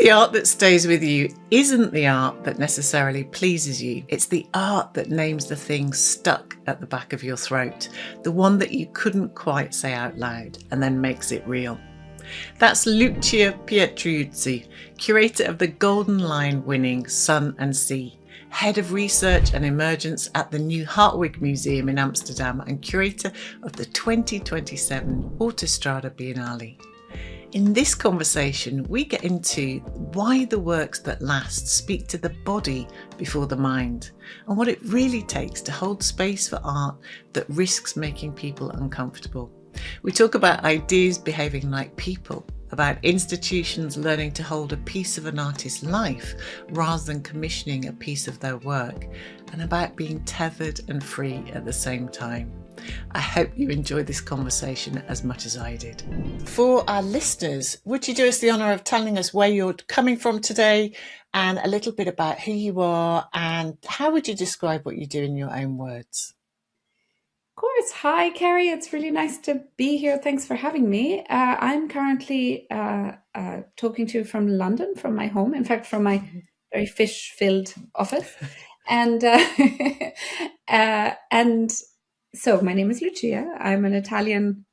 The art that stays with you isn't the art that necessarily pleases you. It's the art that names the thing stuck at the back of your throat, the one that you couldn't quite say out loud and then makes it real. That's Lucia Pietroiusti, curator of the Golden Lion winning Sun and Sea, head of research and emergence at the new Hartwig Museum in Amsterdam and curator of the 2027 Autostrada Biennale. In this conversation, we get into why the works that last speak to the body before the mind, and what it really takes to hold space for art that risks making people uncomfortable. We talk about ideas behaving like people, about institutions learning to hold a piece of an artist's life rather than commissioning a piece of their work, and about being tethered and free at the same time. I hope you enjoyed this conversation as much as I did. For our listeners, would you do us the honour of telling us where you're coming from today and a little bit about who you are, and how would you describe what you do in your own words? Of course. Hi, Carrie. It's really nice to be here. Thanks for having me. I'm currently talking to you from London, from my home, in fact, from my very fish-filled office. And so my name is Lucia. I'm an Italian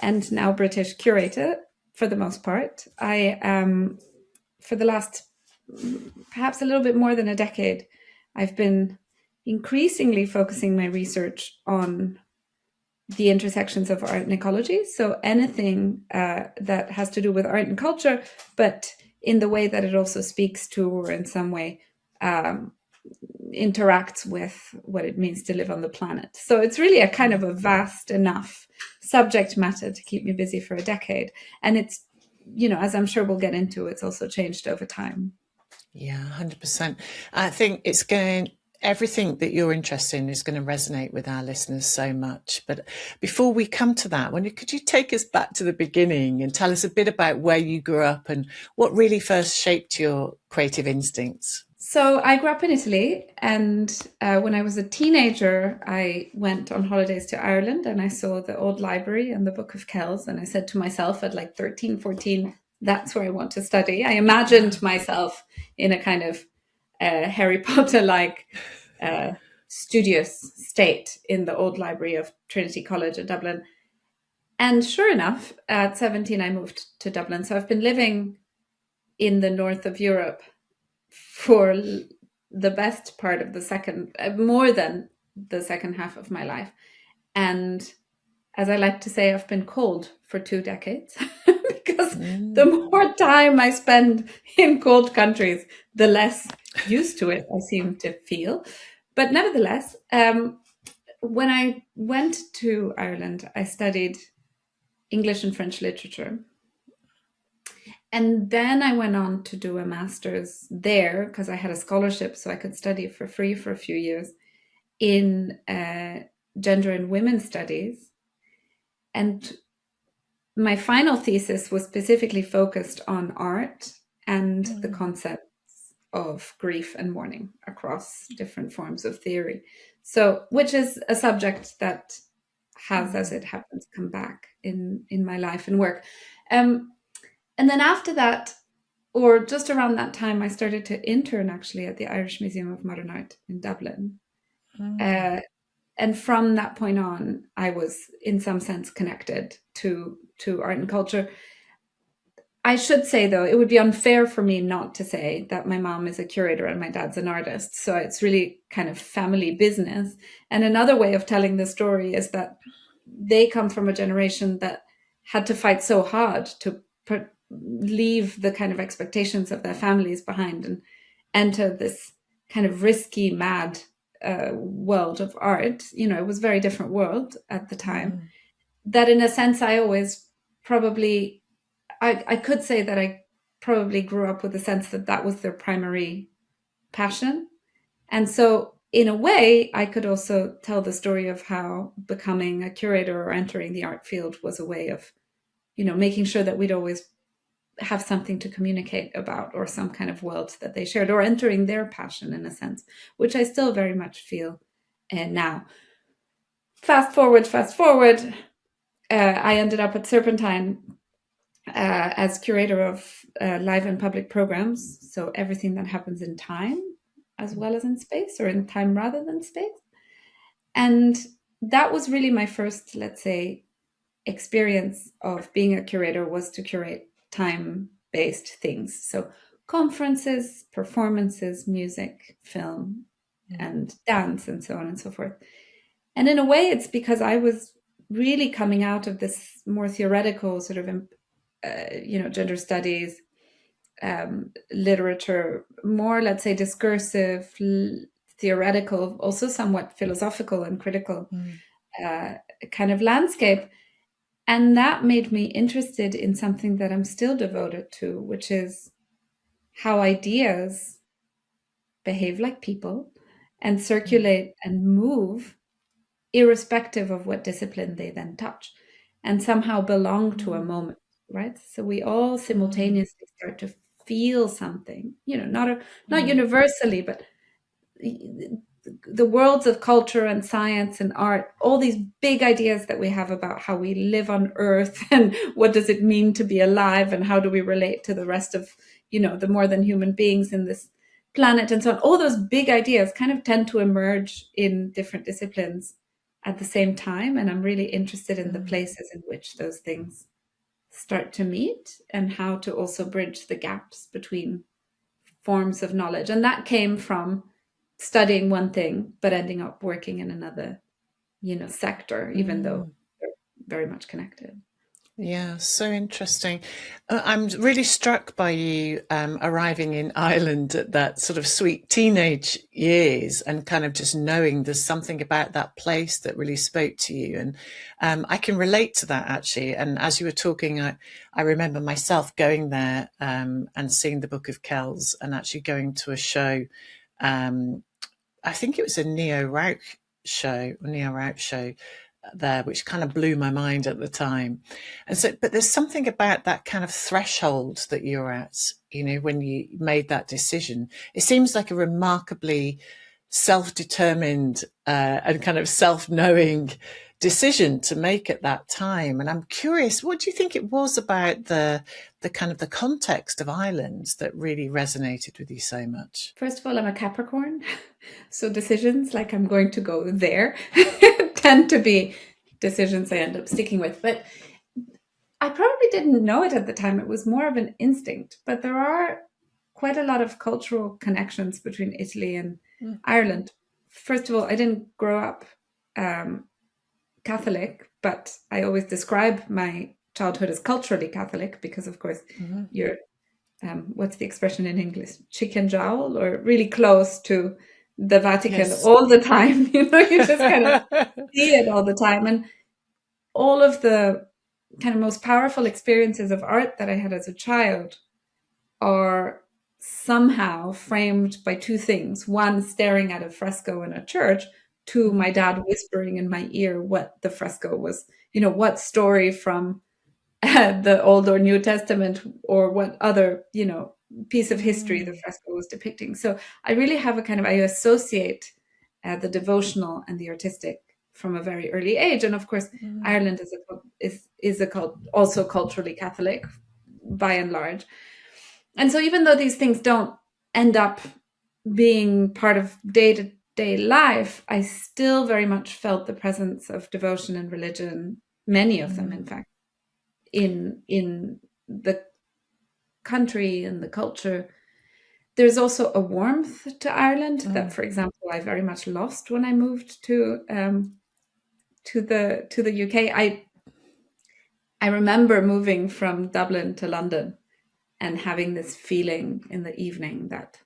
and now British curator for the most part. I for the last perhaps a little bit more than a decade, I've been increasingly focusing my research on the intersections of art and ecology. So anything that has to do with art and culture, but in the way that it also speaks to, or in some way interacts with what it means to live on the planet. So it's really a kind of a vast enough subject matter to keep me busy for a decade. And it's, as I'm sure we'll get into, it's also changed over time. Yeah, 100%. I think everything that you're interested in is going to resonate with our listeners so much. But before we come to that, could you take us back to the beginning and tell us a bit about where you grew up and what really first shaped your creative instincts? So I grew up in Italy, and when I was a teenager, I went on holidays to Ireland, and I saw the old library and the Book of Kells, and I said to myself at like 13, 14, that's where I want to study. I imagined myself in a kind of Harry Potter-like studious state in the old library of Trinity College in Dublin. And sure enough, at 17, I moved to Dublin. So I've been living in the north of Europe for the best part of more than the second half of my life. And as I like to say, I've been cold for 2 decades because the more time I spend in cold countries, the less used to it I seem to feel. But nevertheless, when I went to Ireland, I studied English and French literature. And then I went on to do a master's there because I had a scholarship, so I could study for free for a few years in gender and women's studies. And my final thesis was specifically focused on art and the concepts of grief and mourning across different forms of theory. So, which is a subject that has, as it happens, come back in my life and work. And then after that, or just around that time, I started to intern actually at the Irish Museum of Modern Art in Dublin. And from that point on, I was in some sense connected to art and culture. I should say, though, it would be unfair for me not to say that my mom is a curator and my dad's an artist. So it's really kind of family business. And another way of telling the story is that they come from a generation that had to fight so hard to leave the kind of expectations of their families behind and enter this kind of risky, mad world of art. It was a very different world at the time. That in a sense, I always probably, I could say that I probably grew up with the sense that was their primary passion. And so in a way, I could also tell the story of how becoming a curator or entering the art field was a way of, making sure that we'd always have something to communicate about, or some kind of world that they shared, or entering their passion in a sense, which I still very much feel now. Fast forward, I ended up at Serpentine as curator of live and public programs, so everything that happens in time as well as in space, or in time rather than space. And that was really my first, let's say, experience of being a curator, was to curate time-based things. So conferences, performances, music, film, and dance, and so on and so forth. And in a way, it's because I was really coming out of this more theoretical sort of, gender studies, literature, more, let's say, discursive, theoretical, also somewhat philosophical and critical kind of landscape. And that made me interested in something that I'm still devoted to, which is how ideas behave like people and circulate and move irrespective of what discipline they then touch, and somehow belong to a moment, right? So we all simultaneously start to feel something, not universally, but the worlds of culture and science and art, all these big ideas that we have about how we live on Earth and what does it mean to be alive and how do we relate to the rest of, the more than human beings in this planet and so on. All those big ideas kind of tend to emerge in different disciplines at the same time. And I'm really interested in the places in which those things start to meet and how to also bridge the gaps between forms of knowledge. And that came from studying one thing, but ending up working in another, sector, even though they're very much connected. Yeah, so interesting. I'm really struck by you arriving in Ireland at that sort of sweet teenage years and kind of just knowing there's something about that place that really spoke to you. And I can relate to that, actually. And as you were talking, I remember myself going there and seeing the Book of Kells and actually going to a show. I think it was a Neo Rauch show there, which kind of blew my mind at the time. And so, but there's something about that kind of threshold that you're at, when you made that decision. It seems like a remarkably self-determined and kind of self-knowing decision to make at that time. And I'm curious, what do you think it was about the kind of the context of Ireland that really resonated with you so much? First of all, I'm a Capricorn, so decisions like I'm going to go there tend to be decisions I end up sticking with. But I probably didn't know it at the time. It was more of an instinct. But there are quite a lot of cultural connections between Italy and Ireland. First of all, I didn't grow up Catholic, but I always describe my childhood as culturally Catholic because, of course, you're, what's the expression in English? Chicken jowl, or really close to the Vatican all the time. You just kind of see it all the time. And all of the kind of most powerful experiences of art that I had as a child are somehow framed by two things. One, staring at a fresco in a church. Two, my dad whispering in my ear what the fresco was, what story from the Old or New Testament or what other, piece of history the fresco was depicting. So I really have I associate the devotional and the artistic from a very early age. And of course, Ireland is also culturally Catholic by and large. And so even though these things don't end up being part of day-to-day life, I still very much felt the presence of devotion and religion, many of them, in fact, in the country and the culture. There's also a warmth to Ireland that, for example, I very much lost when I moved to the UK. I remember moving from Dublin to London and having this feeling in the evening that,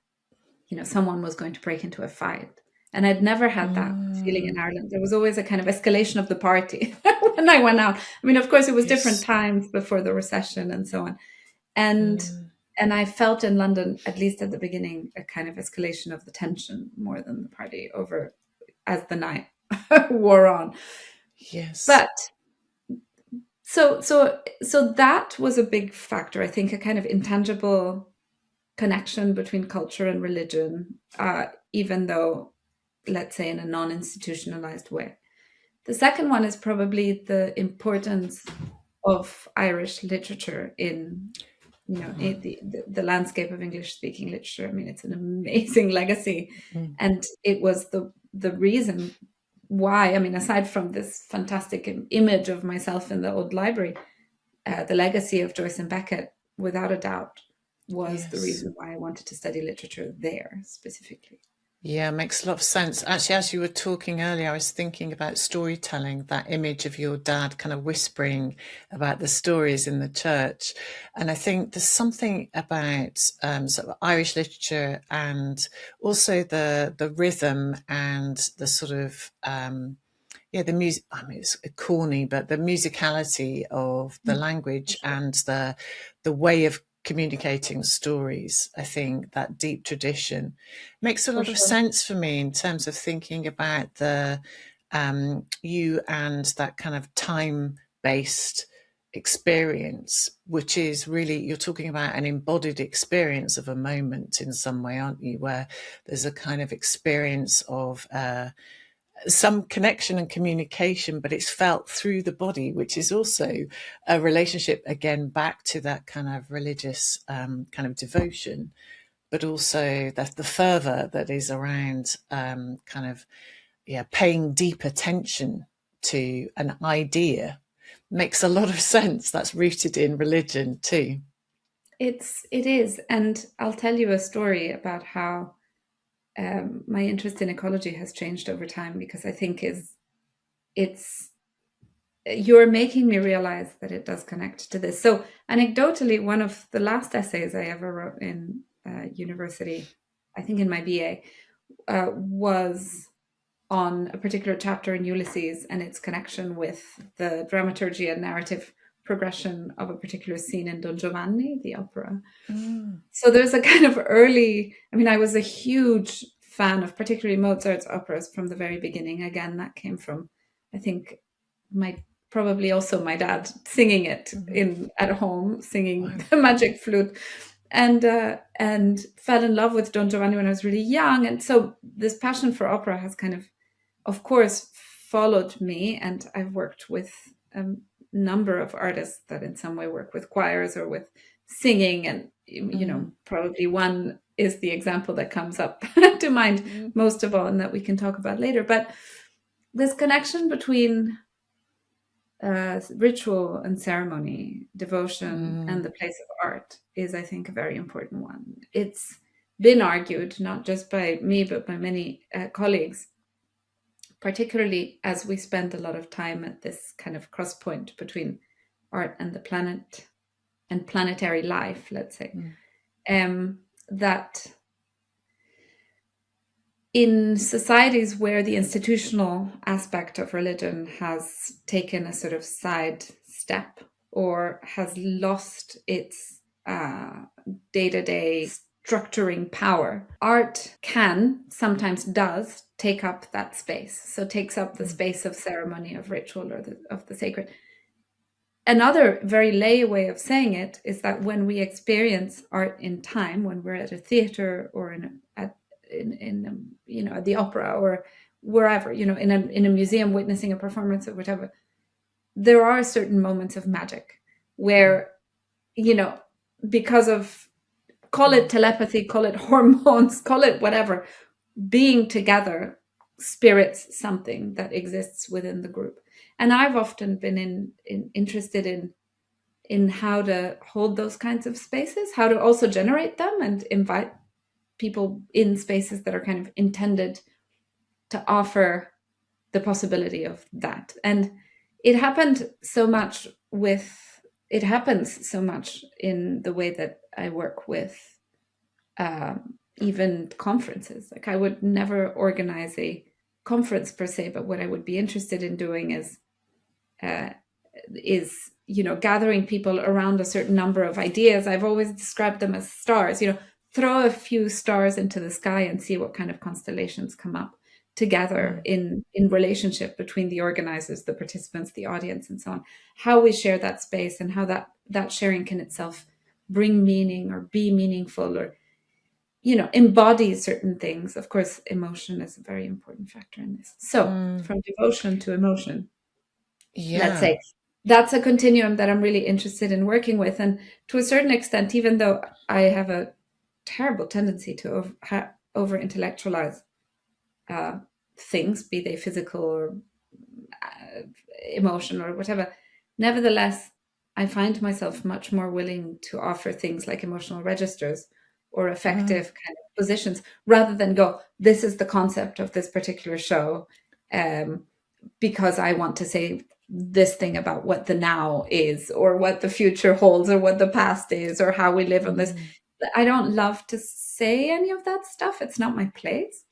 someone was going to break into a fight. And I'd never had that feeling in Ireland. There was always a kind of escalation of the party when I went out. I mean, of course, it was different times before the recession and so on. And I felt in London, at least at the beginning, a kind of escalation of the tension more than the party over as the night wore on. Yes. But so that was a big factor, I think, a kind of intangible connection between culture and religion, even though, let's say, in a non-institutionalized way. The second one is probably the importance of Irish literature in, you know, the landscape of English speaking literature. I mean, it's an amazing legacy. Mm. And it was the reason why, I mean, aside from this fantastic image of myself in the old library, the legacy of Joyce and Beckett, without a doubt, was the Yes. reason why I wanted to study literature there specifically. Yeah, makes a lot of sense. Actually, as you were talking earlier, I was thinking about storytelling, that image of your dad kind of whispering about the stories in the church. And I think there's something about sort of Irish literature and also the rhythm and the sort of, the music. I mean, it's corny, but the musicality of the language and the way of communicating stories. I think that deep tradition makes a For lot of sure. sense for me in terms of thinking about the you and that kind of time-based experience, which is really, you're talking about an embodied experience of a moment in some way, aren't you? Where there's a kind of experience of some connection and communication, but it's felt through the body, which is also a relationship again back to that kind of religious kind of devotion, but also that the fervor that is around kind of paying deep attention to an idea makes a lot of sense. That's rooted in religion too. It is, and I'll tell you a story about how my interest in ecology has changed over time, because I think it's you're making me realize that it does connect to this. So anecdotally, one of the last essays I ever wrote in university, I think in my BA, was on a particular chapter in Ulysses and its connection with the dramaturgy and narrative progression of a particular scene in Don Giovanni, the opera. So there's a kind of early, I mean, I was a huge fan of particularly Mozart's operas from the very beginning. Again, that came from, I think, probably also my dad singing it at home, singing the magic flute, and fell in love with Don Giovanni when I was really young. And so this passion for opera has kind of course, followed me. And I've worked with a number of artists that in some way work with choirs or with singing. And, you know, probably one is the example that comes up to mind most of all, and that we can talk about later. But this connection between ritual and ceremony, devotion, and the place of art is, I think, a very important one. It's been argued, not just by me, but by many colleagues, particularly as we spend a lot of time at this kind of cross point between art and the planet and planetary life, let's say, that in societies where the institutional aspect of religion has taken a sort of side step or has lost its day-to-day structuring power, art sometimes does take up that space. So takes up the space of ceremony, of ritual, or of the sacred. Another very lay way of saying it is that when we experience art in time, when we're at a theater or in you know, at the opera or wherever, you know, in a museum witnessing a performance or whatever, there are certain moments of magic where, you know, because of, call it telepathy, call it hormones, call it whatever, being together spirits something that exists within the group. And I've often been interested in how to hold those kinds of spaces, how to also generate them and invite people in spaces that are kind of intended to offer the possibility of that. And it happens so much in the way that I work with even conferences. Like, I would never organize a conference per se, but what I would be interested in doing is you know, gathering people around a certain number of ideas. I've always described them as stars. You know, throw a few stars into the sky and see what kind of constellations come up together in relationship between the organizers, the participants, the audience, and so on. How we share that space and how that sharing can itself bring meaning or be meaningful or, you know, embody certain things. Of course, emotion is a very important factor in this. So from devotion to emotion, let's say, that's a continuum that I'm really interested in working with. And to a certain extent, even though I have a terrible tendency to over intellectualize things, be they physical or emotional or whatever, nevertheless, I find myself much more willing to offer things like emotional registers or affective kind of positions rather than go, this is the concept of this particular show, because I want to say this thing about what the now is or what the future holds or what the past is or how we live on this. I don't love to say any of that stuff. It's not my place.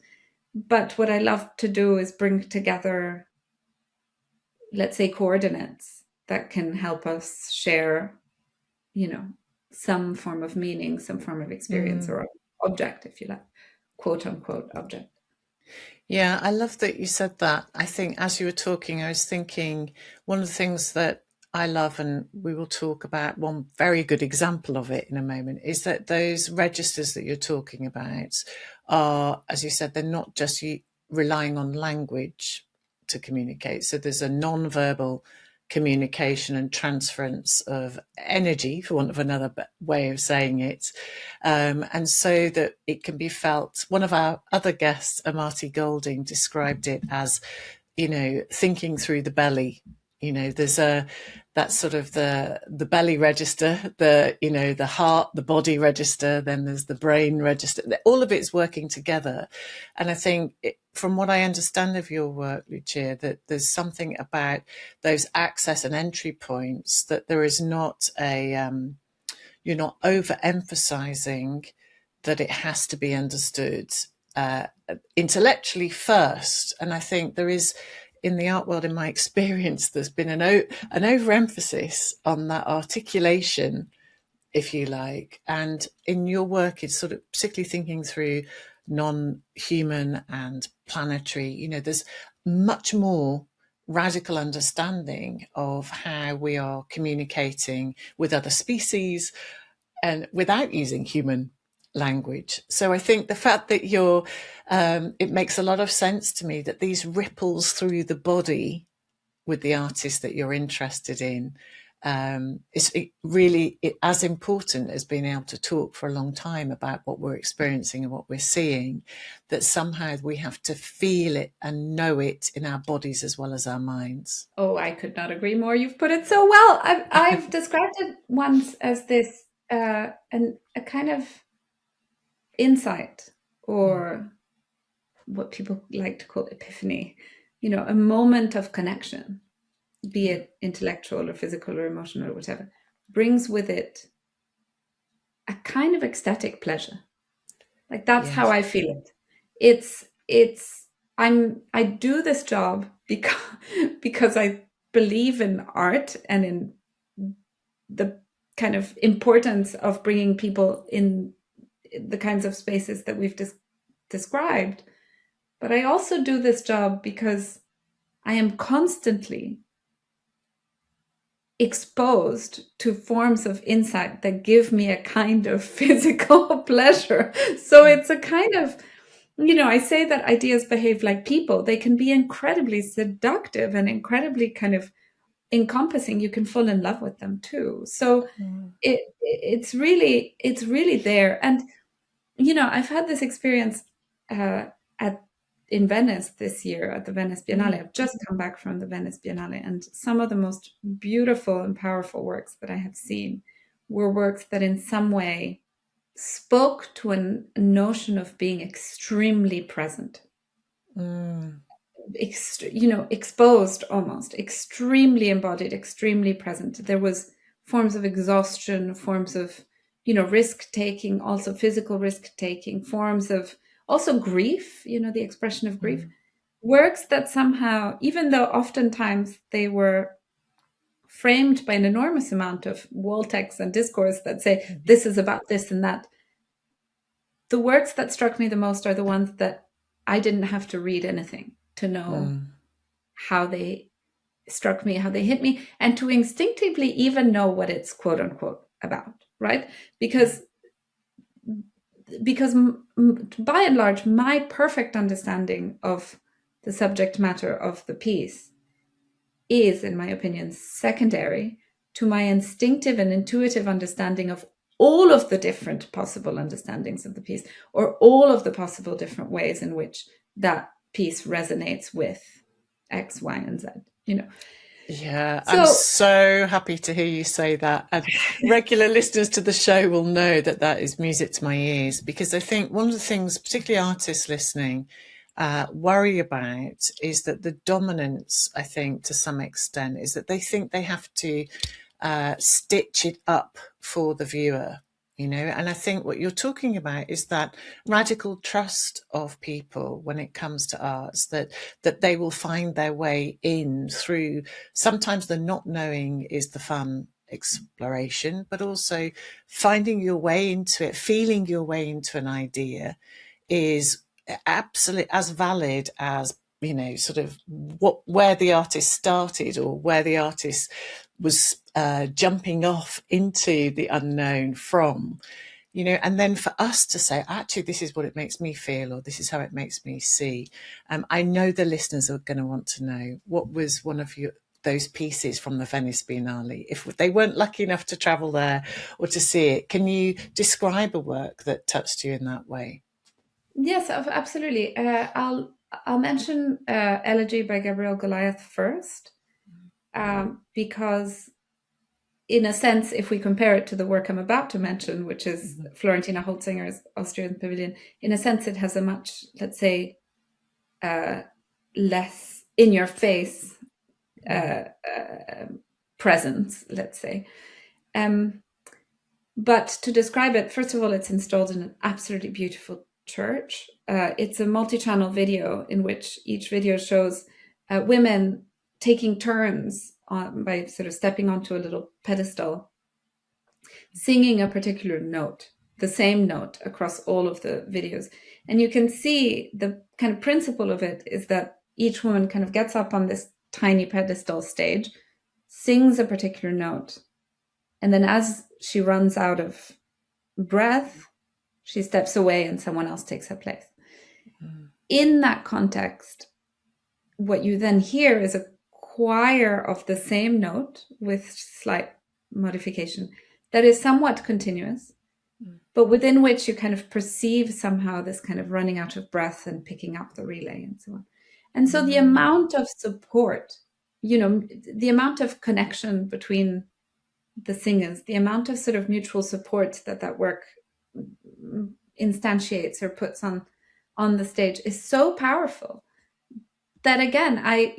But what I love to do is bring together, let's say, coordinates that can help us share, some form of meaning, some form of experience or object, if you like, quote unquote object. Yeah, I love that you said that. I think as you were talking, I was thinking one of the things that I love, and we will talk about one very good example of it in a moment, is that those registers that you're talking about are, as you said, they're not just relying on language to communicate. So there's a non-verbal communication and transference of energy, for want of another way of saying it. And so that it can be felt. One of our other guests, Amati Golding, described it as, thinking through the belly. There's that's sort of the belly register, the heart, the body register, then there's the brain register. All of it's working together. And I think from what I understand of your work, Lucia, that there's something about those access and entry points, that there is not you're not overemphasizing that it has to be understood intellectually first. And I think there is, in the art world, in my experience, there's been an overemphasis on that articulation, if you like. And in your work, it's sort of particularly thinking through non-human and planetary, there's much more radical understanding of how we are communicating with other species and without using human language. So I think the fact that it makes a lot of sense to me that these ripples through the body with the artist that you're interested in is really as important as being able to talk for a long time about what we're experiencing and what we're seeing, that somehow we have to feel it and know it in our bodies as well as our minds. Oh, I could not agree more. You've put it so well. I've described it once as this, a kind of insight, or what people like to call epiphany, a moment of connection, be it intellectual or physical or emotional or whatever, brings with it a kind of ecstatic pleasure. Like that's how I feel it. I do this job because I believe in art and in the kind of importance of bringing people in the kinds of spaces that we've described. But I also do this job because I am constantly exposed to forms of insight that give me a kind of physical pleasure. So it's a kind of, I say that ideas behave like people. They can be incredibly seductive and incredibly kind of encompassing. You can fall in love with them too. So it's really there. And I've had this experience in Venice this year at the Venice Biennale. I've just come back from the Venice Biennale, and some of the most beautiful and powerful works that I have seen were works that in some way spoke to a notion of being extremely present. Exposed, almost extremely embodied, extremely present. There was forms of exhaustion, forms of risk taking, also physical risk taking, forms of also grief, the expression of grief. Works that somehow, even though oftentimes they were framed by an enormous amount of wall text and discourse that say this is about this and that, the works that struck me the most are the ones that I didn't have to read anything to know how they struck me, how they hit me, and to instinctively even know what it's quote unquote about, right? Because by and large, my perfect understanding of the subject matter of the piece is, in my opinion, secondary to my instinctive and intuitive understanding of all of the different possible understandings of the piece, or all of the possible different ways in which that piece resonates with X, Y, and Z, you know. Yeah, I'm So so happy to hear you say that. And regular listeners to the show will know that that is music to my ears, because I think one of the things, particularly artists listening, worry about is that the dominance, I think, to some extent, is that they think they have to stitch it up for the viewer. You know, and I think what you're talking about is that radical trust of people when it comes to arts, that they will find their way in through. Sometimes the not knowing is the fun exploration, but also finding your way into it, feeling your way into an idea is absolutely as valid as, you know, sort of where the artist started, or where the artist was jumping off into the unknown from, you know. And then for us to say, actually, this is what it makes me feel, or this is how it makes me see. I know the listeners are going to want to know, what was one of those pieces from the Venice Biennale, if they weren't lucky enough to travel there or to see it? Can you describe a work that touched you in that way? yes, absolutely. I'll mention Elegy by Gabriel Goliath first, because in a sense, if we compare it to the work I'm about to mention, which is Florentina Holtzinger's Austrian Pavilion, in a sense, it has a much, let's say, less in your face presence, let's say. But to describe it, first of all, it's installed in an absolutely beautiful church. It's a multi-channel video in which each video shows women taking turns by sort of stepping onto a little pedestal, singing a particular note, the same note across all of the videos. And you can see the kind of principle of it is that each woman kind of gets up on this tiny pedestal stage, sings a particular note, and then as she runs out of breath, she steps away and someone else takes her place. In that context, what you then hear is a choir of the same note with slight modification that is somewhat continuous, but within which you kind of perceive somehow this kind of running out of breath and picking up the relay and so on. And so the amount of support, you know, the amount of connection between the singers, the amount of sort of mutual support that work instantiates or puts on the stage is so powerful that, again, I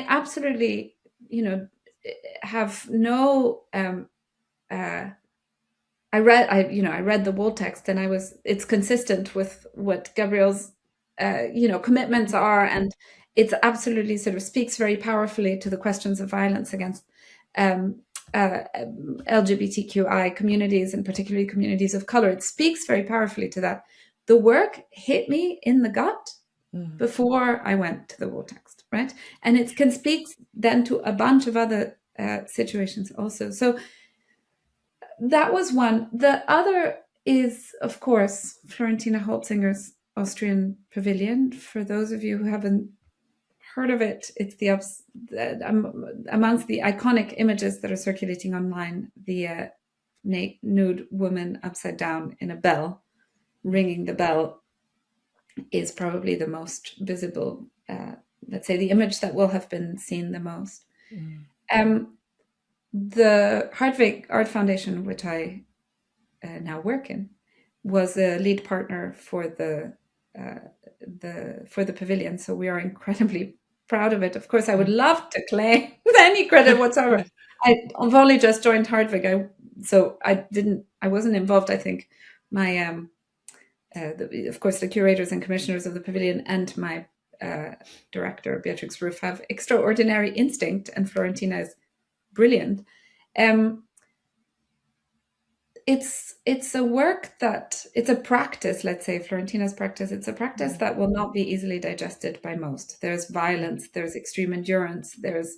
absolutely, have no, I read the wall text, and it's consistent with what Gabriel's, commitments are. And it's absolutely sort of speaks very powerfully to the questions of violence against LGBTQI communities, and particularly communities of color. It speaks very powerfully to that. The work hit me in the gut before I went to the wall text, right? And it can speak then to a bunch of other situations also. So that was one. The other is, of course, Florentina Holtzinger's Austrian Pavilion. For those of you who haven't heard of it, it's amongst the iconic images that are circulating online, the nude woman upside down in a bell, ringing the bell, is probably the most visible, let's say, the image that will have been seen the most. The Hartwig Art Foundation, which I now work in, was a lead partner for the pavilion, so we are incredibly proud of it. Of course, I would love to claim any credit whatsoever. I've only just joined Hartwig, so I wasn't involved. I think my of course, the curators and commissioners of the pavilion and my director, Beatrix Roof, have extraordinary instinct, and Florentina is brilliant. It's a work it's a practice, let's say, Florentina's practice. It's a practice that will not be easily digested by most. There's violence, there's extreme endurance, there's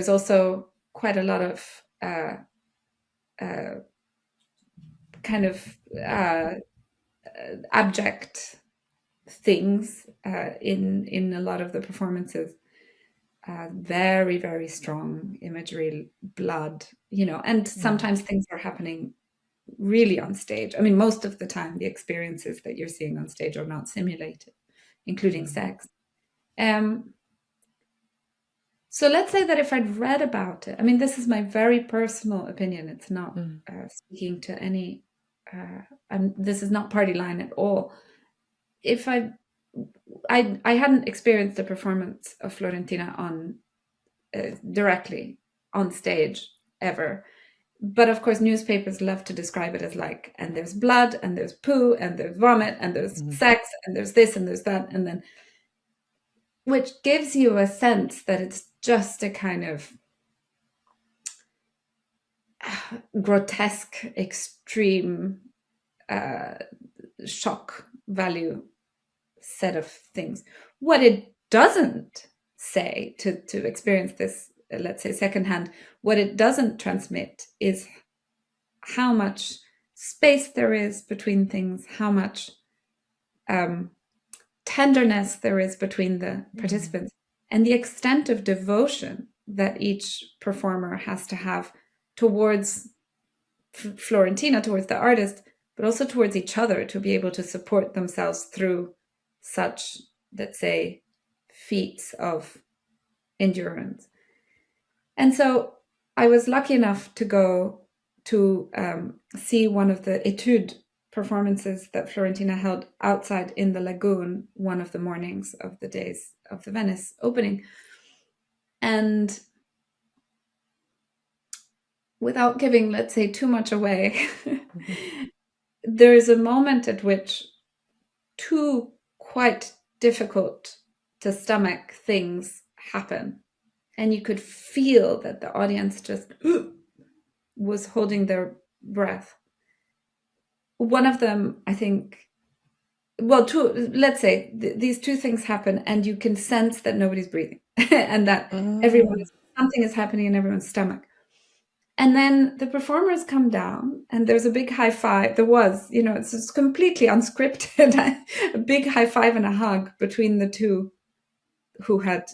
also quite a lot of kind of abject things in a lot of the performances. very, very strong imagery, blood, and sometimes things are happening really on stage. I mean, most of the time, the experiences that you're seeing on stage are not simulated, including sex. So let's say that if I'd read about it, I mean, this is my very personal opinion. It's not speaking to any, and this is not party line at all. If I hadn't experienced the performance of Florentina on directly on stage ever, but of course newspapers love to describe it as like, and there's blood, and there's poo, and there's vomit, and there's sex, and there's this, and there's that, and then, which gives you a sense that it's just a kind of grotesque, extreme shock value set of things. What it doesn't say, to experience this, let's say secondhand, what it doesn't transmit is how much space there is between things, how much tenderness there is between the participants, and the extent of devotion that each performer has to have towards Florentina, towards the artist, but also towards each other, to be able to support themselves through such, let's say, feats of endurance. And so I was lucky enough to go to see one of the Etude performances that Florentina held outside in the lagoon one of the mornings of the days of the Venice opening. And without giving, let's say, too much away, there is a moment at which two quite difficult to stomach things happen. And you could feel that the audience just was holding their breath. One of them, I think, well, two, let's say these two things happen, and you can sense that nobody's breathing and that something is happening in everyone's stomach. And then the performers come down, and there's a big high five. There was, it's just completely unscripted, a big high five and a hug between the two who had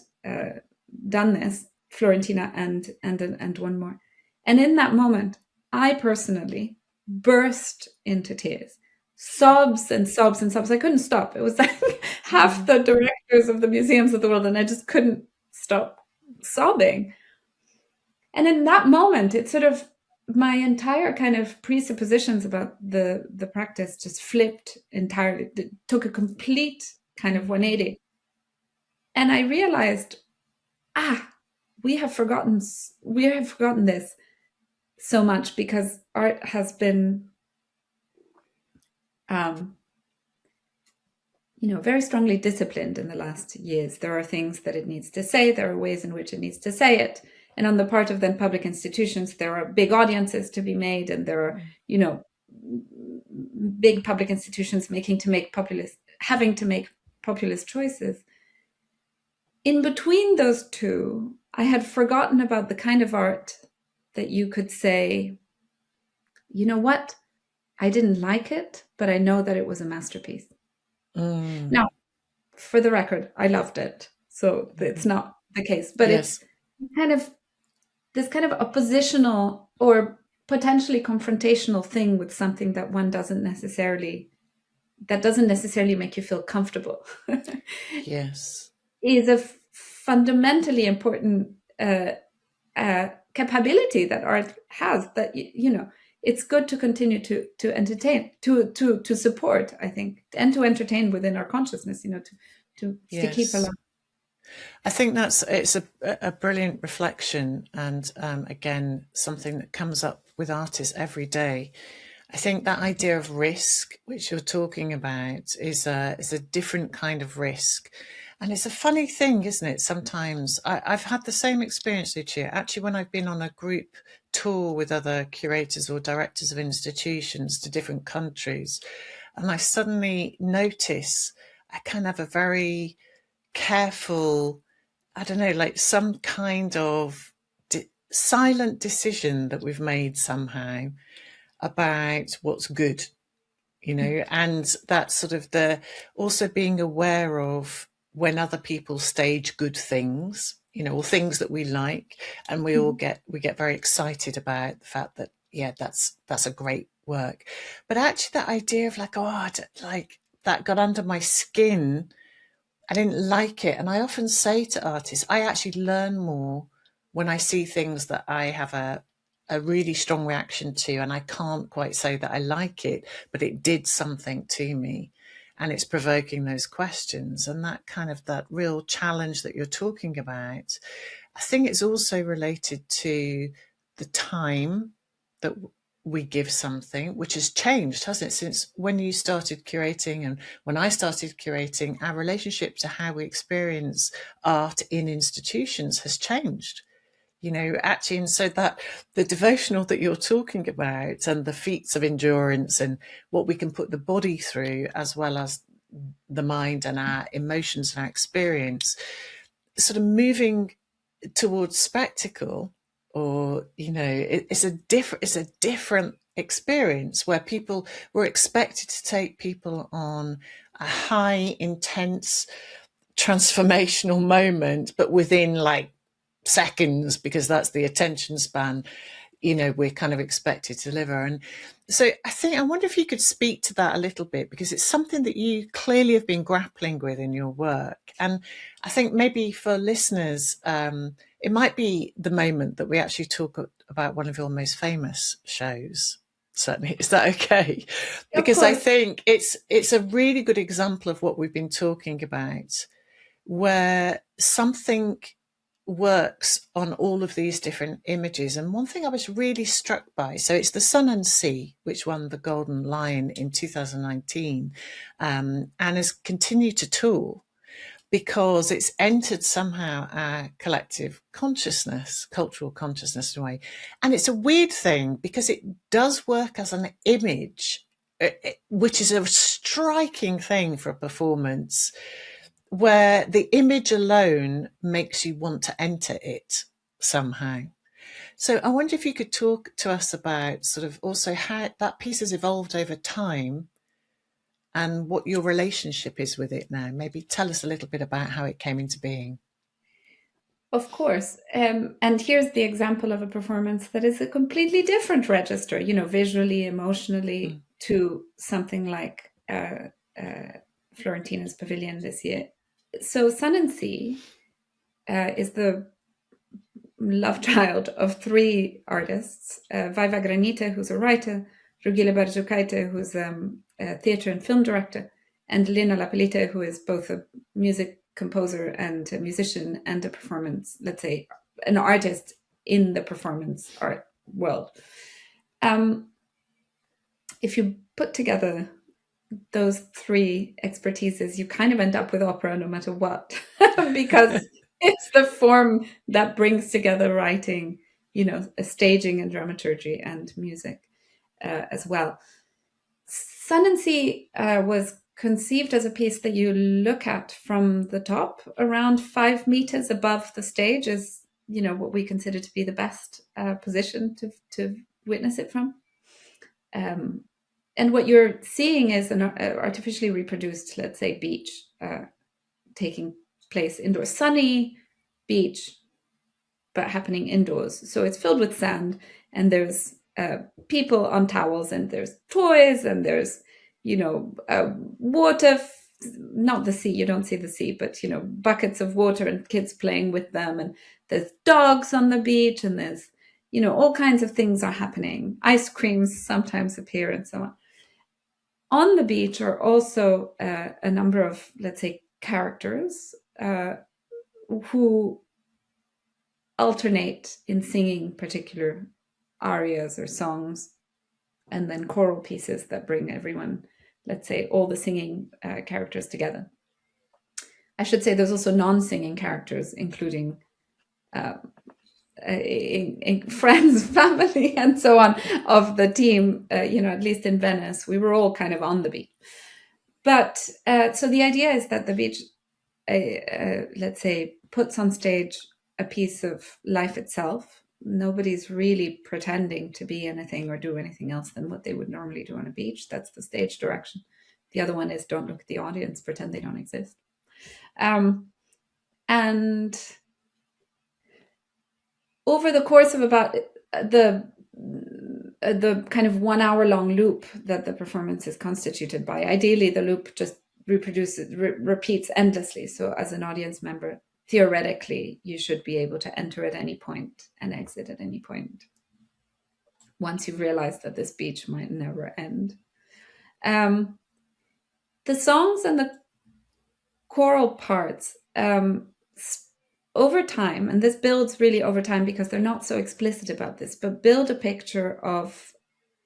done this, Florentina and one more. And in that moment, I personally burst into tears, sobs and sobs and sobs. I couldn't stop. It was like half the directors of the museums of the world, and I just couldn't stop sobbing. And in that moment, it sort of, my entire kind of presuppositions about the practice just flipped entirely. It took a complete kind of 180. And I realized, we have forgotten this so much, because art has been, very strongly disciplined in the last years. There are things that it needs to say. There are ways in which it needs to say it. And on the part of then public institutions, there are big audiences to be made, and there are, big public institutions having to make populist choices. In between those two, I had forgotten about the kind of art that you could say, you know what, I didn't like it, but I know that it was a masterpiece. Now, for the record, I loved it, so it's not the case, but it's kind of this kind of oppositional or potentially confrontational thing with something that doesn't necessarily make you feel comfortable. Yes. Is a fundamentally important capability that art has, that it's good to continue to entertain, to support, I think, and to entertain within our consciousness, to keep alive. I think it's a brilliant reflection, and again, something that comes up with artists every day. I think that idea of risk, which you're talking about, is a different kind of risk. And it's a funny thing, isn't it? Sometimes I've had the same experience, Lucia, actually, when I've been on a group tour with other curators or directors of institutions to different countries, and I suddenly notice I kind of have a very careful, I don't know, like some kind of silent decision that we've made somehow about what's good, and that's sort of also being aware of when other people stage good things, or things that we like, and we get very excited about the fact that, yeah, that's a great work. But actually that idea of like, like that got under my skin, I didn't like it. And I often say to artists, I actually learn more when I see things that I have a really strong reaction to, and I can't quite say that I like it, but it did something to me. And it's provoking those questions, and that real challenge that you're talking about. I think it's also related to the time that we give something, which has changed, hasn't it, since when you started curating and when I started curating. Our relationship to how we experience art in institutions has changed, actually. And so that the devotional that you're talking about, and the feats of endurance, and what we can put the body through, as well as the mind and our emotions and our experience, sort of moving towards spectacle, or it's a different experience, where people were expected to take people on a high intense transformational moment, but within like seconds, because that's the attention span we're kind of expected to deliver. And so I wonder if you could speak to that a little bit, because it's something that you clearly have been grappling with in your work. And I think maybe for listeners, it might be the moment that we actually talk about one of your most famous shows. Certainly. Is that okay? Because I think it's a really good example of what we've been talking about, where something works on all of these different images. And one thing I was really struck by, so it's The Sun and Sea, which won the Golden Lion in 2019, and has continued to tour, because it's entered somehow our collective consciousness, cultural consciousness in a way. And it's a weird thing, because it does work as an image, which is a striking thing for a performance, where the image alone makes you want to enter it somehow. So I wonder if you could talk to us about sort of also how that piece has evolved over time, and what your relationship is with it now. Maybe tell us a little bit about how it came into being. Of course. And here's the example of a performance that is a completely different register, visually, emotionally, to something like Florentina's Pavilion this year. So Sun and Sea is the love child of three artists: Vaiva Granite, who's a writer; Rugile Barjukaite, who's a theatre and film director; and Lina Lapelite, who is both a music composer and a musician and a performance, let's say, an artist in the performance art world. If you put together those three expertises, you kind of end up with opera no matter what, because it's the form that brings together writing, a staging and dramaturgy and music as well. Sun and Sea was conceived as a piece that you look at from the top, around 5 meters above the stage, is what we consider to be the best position to witness it from. And what you're seeing is an artificially reproduced, let's say, beach taking place indoors. Sunny beach, but happening indoors. So it's filled with sand, and there's people on towels, and there's toys, and there's, water, not the sea, you don't see the sea, but, buckets of water and kids playing with them. And there's dogs on the beach, and there's, all kinds of things are happening. Ice creams sometimes appear, and so on. On the beach are also a number of, let's say, characters who alternate in singing particular arias or songs, and then choral pieces that bring everyone, let's say, all the singing characters together. I should say there's also non-singing characters, including friends, family, and so on of the team. At least in Venice, we were all kind of on the beach. But so the idea is that the beach, let's say, puts on stage a piece of life itself. Nobody's really pretending to be anything or do anything else than what they would normally do on a beach. That's the stage direction. The other one is don't look at the audience, pretend they don't exist. And over the course of about the kind of 1 hour long loop that the performance is constituted by, ideally the loop just repeats endlessly. So as an audience member, theoretically, you should be able to enter at any point and exit at any point once you've realized that this beach might never end. The songs and the choral parts, over time, and this builds really over time because they're not so explicit about this, but build a picture of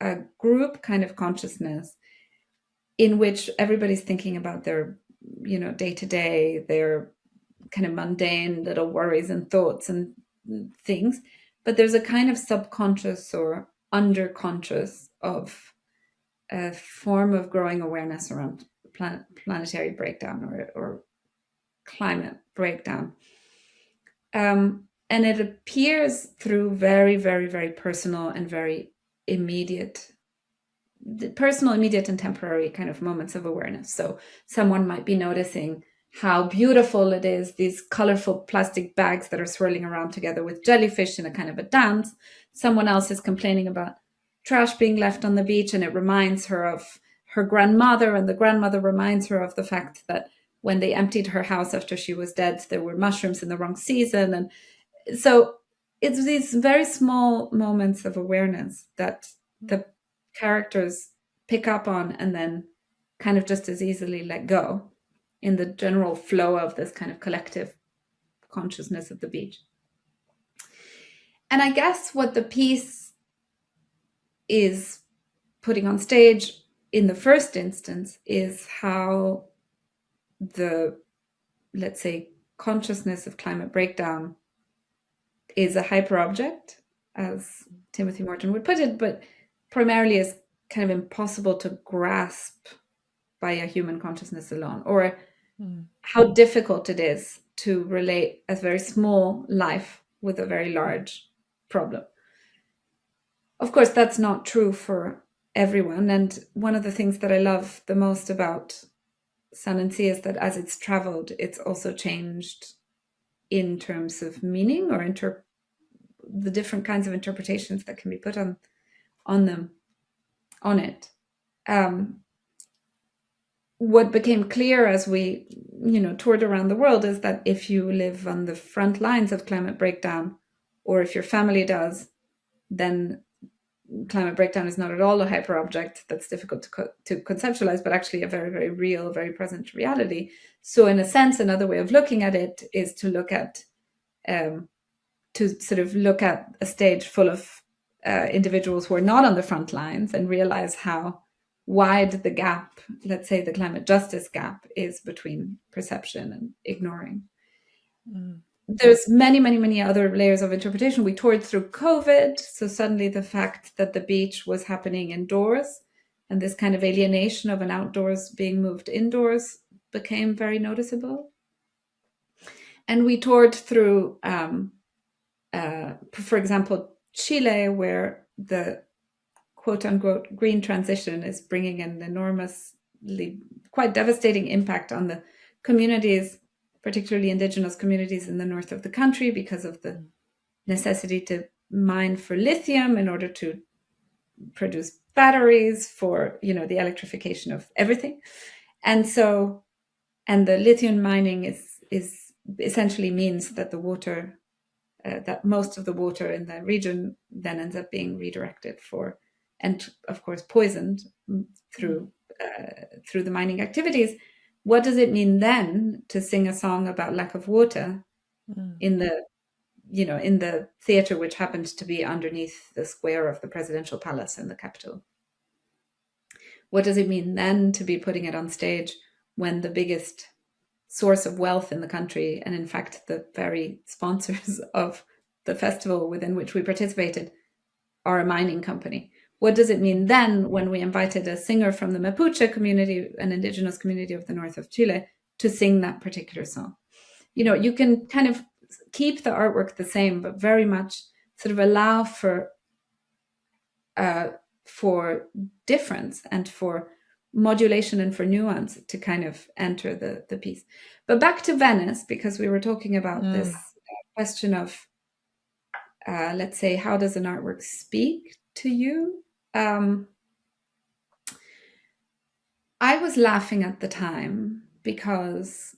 a group kind of consciousness in which everybody's thinking about their, day-to-day, their kind of mundane little worries and thoughts and things. But there's a kind of subconscious or underconscious of a form of growing awareness around planetary breakdown or climate breakdown. And it appears through very, very, very personal and very immediate and temporary kind of moments of awareness. So someone might be noticing how beautiful it is, these colorful plastic bags that are swirling around together with jellyfish in a kind of a dance. Someone else is complaining about trash being left on the beach, and it reminds her of her grandmother, and the grandmother reminds her of the fact that when they emptied her house after she was dead, there were mushrooms in the wrong season. And so it's these very small moments of awareness that the characters pick up on and then kind of just as easily let go in the general flow of this kind of collective consciousness of the beach. And I guess what the piece is putting on stage in the first instance is how the, let's say, consciousness of climate breakdown is a hyperobject, as Timothy Morton would put it, but primarily is kind of impossible to grasp by a human consciousness alone, or how difficult it is to relate a very small life with a very large problem. Of course, that's not true for everyone. And one of the things that I love the most about Sun and Sea is that as it's traveled, it's also changed in terms of meaning or the different kinds of interpretations that can be put on it. What became clear as we, toured around the world is that if you live on the front lines of climate breakdown, or if your family does, then climate breakdown is not at all a hyperobject that's difficult to conceptualize, but actually a very, very real, very present reality. So in a sense, another way of looking at it is to look at, a stage full of individuals who are not on the front lines and realize how wide the gap, let's say the climate justice gap, is between perception and ignoring. There's many, many, many other layers of interpretation. We toured through COVID, so suddenly the fact that the beach was happening indoors and this kind of alienation of an outdoors being moved indoors became very noticeable. And we toured through, for example, Chile, where the quote-unquote green transition is bringing an enormously, quite devastating impact on the communities, particularly indigenous communities in the north of the country, because of the necessity to mine for lithium in order to produce batteries for, the electrification of everything. And the lithium mining is essentially means that the water, that most of the water in the region then ends up being redirected for, and of course poisoned through the mining activities. What does it mean then to sing a song about lack of water in the theater, which happened to be underneath the square of the presidential palace in the capital? What does it mean then to be putting it on stage when the biggest source of wealth in the country, and in fact the very sponsors of the festival within which we participated, are a mining company? What does it mean then when we invited a singer from the Mapuche community, an indigenous community of the north of Chile, to sing that particular song? You can kind of keep the artwork the same, but very much sort of allow for difference and for modulation and for nuance to kind of enter the piece. But back to Venice, because we were talking about this question of let's say, how does an artwork speak to you? I was laughing at the time because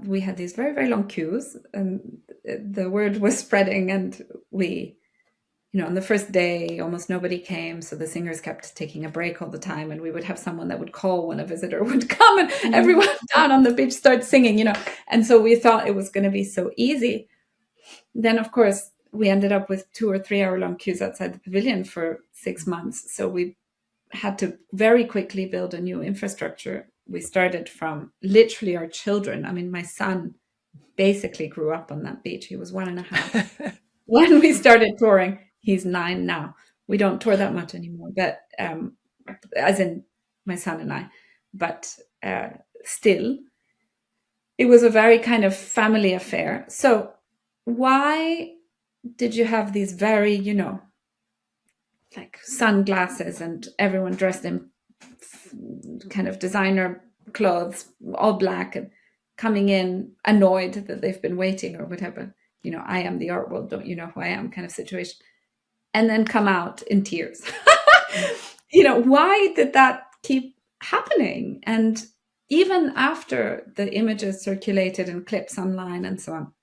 we had these very, very long queues, and the word was spreading, and we, on the first day, almost nobody came. So the singers kept taking a break all the time, and we would have someone that would call when a visitor would come, and everyone down on the beach started singing, And so we thought it was going to be so easy. Then, of course, we ended up with 2 or 3 hour long queues outside the pavilion for 6 months. So we had to very quickly build a new infrastructure. We started from literally our children. I mean, my son basically grew up on that beach. He was 1.5 when we started touring. He's 9 now. We don't tour that much anymore, but as in my son and I. But still, it was a very kind of family affair. So why did you have these very, like sunglasses and everyone dressed in kind of designer clothes, all black, and coming in annoyed that they've been waiting or whatever, I am the art world, don't you know who I am kind of situation, and then come out in tears. Why did that keep happening? And even after the images circulated in clips online and so on.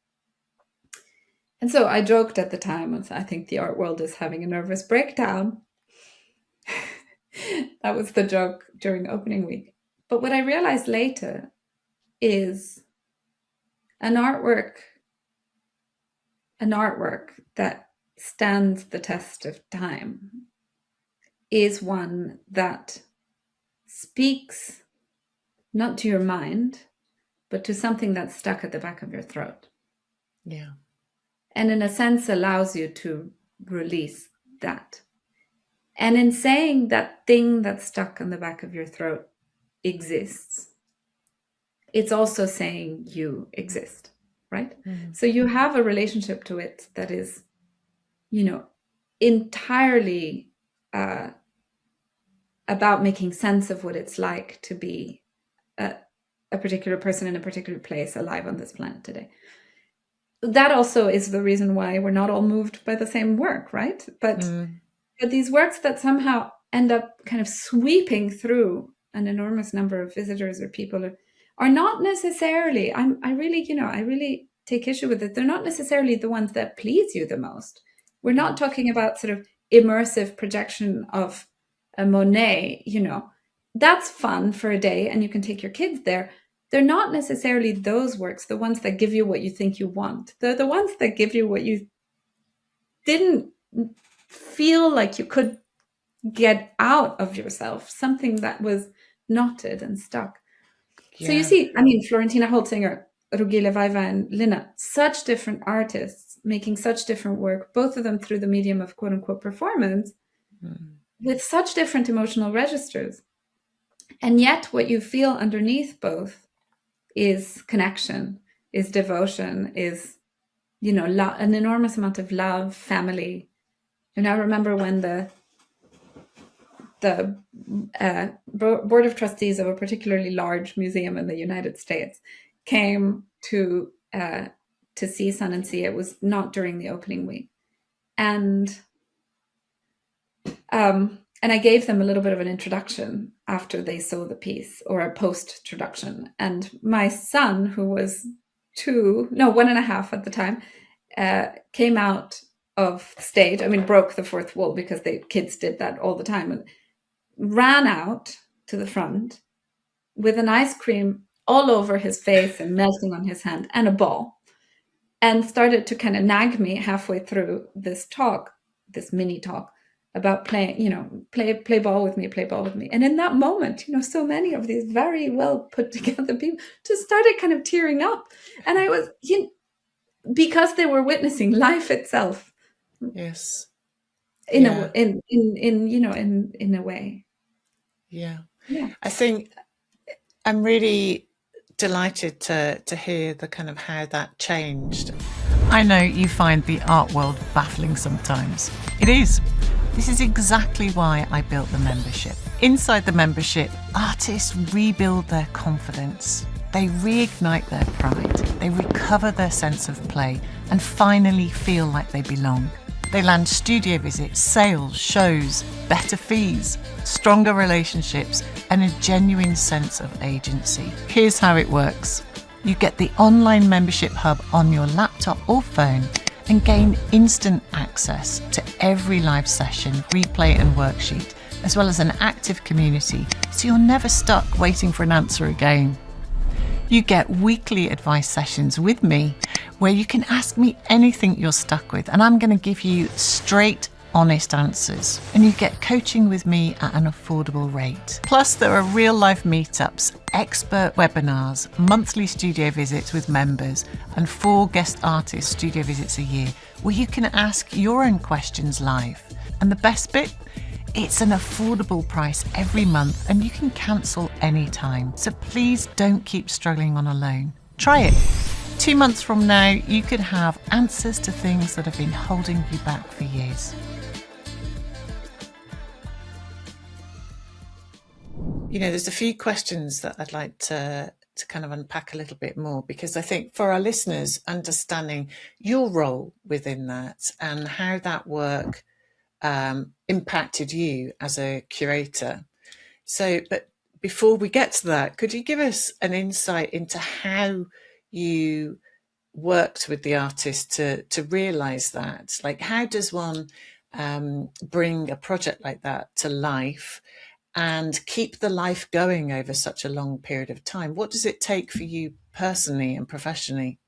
And so I joked at the time, I think the art world is having a nervous breakdown. That was the joke during opening week. But what I realized later is an artwork that stands the test of time is one that speaks not to your mind, but to something that's stuck at the back of your throat. Yeah. And in a sense allows you to release that. And in saying that thing that's stuck on the back of your throat exists, it's also saying you exist, right? Mm-hmm. So you have a relationship to it that is, entirely about making sense of what it's like to be a particular person in a particular place alive on this planet today. That also is the reason why we're not all moved by the same work, right? But these works that somehow end up kind of sweeping through an enormous number of visitors or people are not necessarily, I really take issue with it. They're not necessarily the ones that please you the most. We're not talking about sort of immersive projection of a Monet, That's fun for a day and you can take your kids there. They're not necessarily those works, the ones that give you what you think you want. They're the ones that give you what you didn't feel like you could get out of yourself, something that was knotted and stuck. Yeah. So you see, Florentina Holzinger, Rugile Vaiva and Lina, such different artists making such different work, both of them through the medium of quote unquote performance, with such different emotional registers. And yet what you feel underneath both is connection, is devotion, is, an enormous amount of love, family. And I remember when the board of trustees of a particularly large museum in the United States came to see Sun and Sea. It was not during the opening week. And I gave them a little bit of an introduction after they saw the piece, or a post-introduction. And my son, who was 1.5 at the time, came out of stage. Broke the fourth wall, because the kids did that all the time, and ran out to the front with an ice cream all over his face and melting on his hand and a ball, and started to kind of nag me halfway through this mini talk, about playing, play ball with me. And in that moment, so many of these very well put together people just started kind of tearing up. And I was, because they were witnessing life itself. Yes. In a way. Yeah. I think I'm really delighted to hear the kind of how that changed. I know you find the art world baffling sometimes. It is. This is exactly why I built the membership. Inside the membership, artists rebuild their confidence. They reignite their pride. They recover their sense of play and finally feel like they belong. They land studio visits, sales, shows, better fees, stronger relationships, and a genuine sense of agency. Here's how it works. You get the online membership hub on your laptop or phone and gain instant access to every live session, replay and worksheet, as well as an active community, so you're never stuck waiting for an answer again. You get weekly advice sessions with me where you can ask me anything you're stuck with, and I'm going to give you straight, honest answers. And you get coaching with me at an affordable rate. Plus, there are real life meetups, expert webinars, monthly studio visits with members, and 4 guest artist studio visits a year where you can ask your own questions live. And the best bit? It's an affordable price every month and you can cancel anytime. So please don't keep struggling on a loan. Try it. 2 months from now, you could have answers to things that have been holding you back for years. You know, there's a few questions that I'd like to kind of unpack a little bit more, because I think for our listeners, understanding your role within that and how that work impacted you as a curator. So, but before we get to that, could you give us an insight into how you worked with the artist to realize that? Like, how does one bring a project like that to life and keep the life going over such a long period of time? What does it take for you personally and professionally?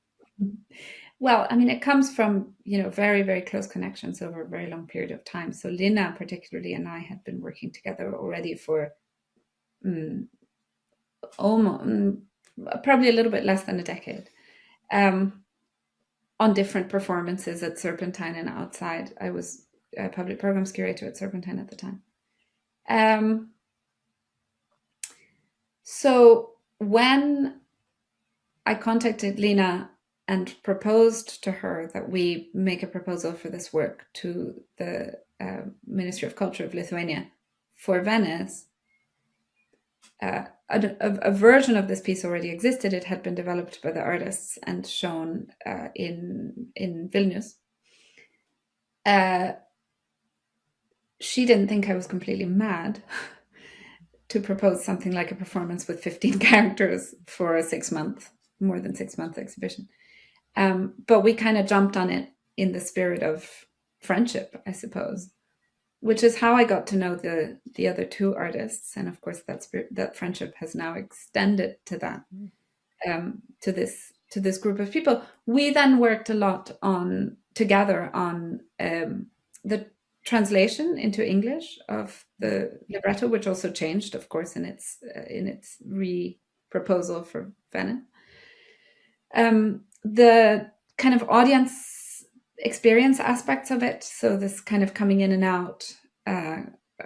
Well, I mean, it comes from, very, very close connections over a very long period of time. So Lina particularly and I had been working together already for almost, probably a little bit less than a decade, on different performances at Serpentine and outside. I was a public programs curator at Serpentine at the time. So when I contacted Lina and proposed to her that we make a proposal for this work to the Ministry of Culture of Lithuania for Venice, a version of this piece already existed. It had been developed by the artists and shown in Vilnius. She didn't think I was completely mad to propose something like a performance with 15 characters for a more than 6 month exhibition. But we kind of jumped on it in the spirit of friendship, I suppose, which is how I got to know the other 2 artists. And of course, that friendship has now extended to that, to this group of people. We then worked a lot together on the translation into English of the libretto, which also changed, of course, in its re-proposal for Venice. The kind of audience experience aspects of it, so this kind of coming in and out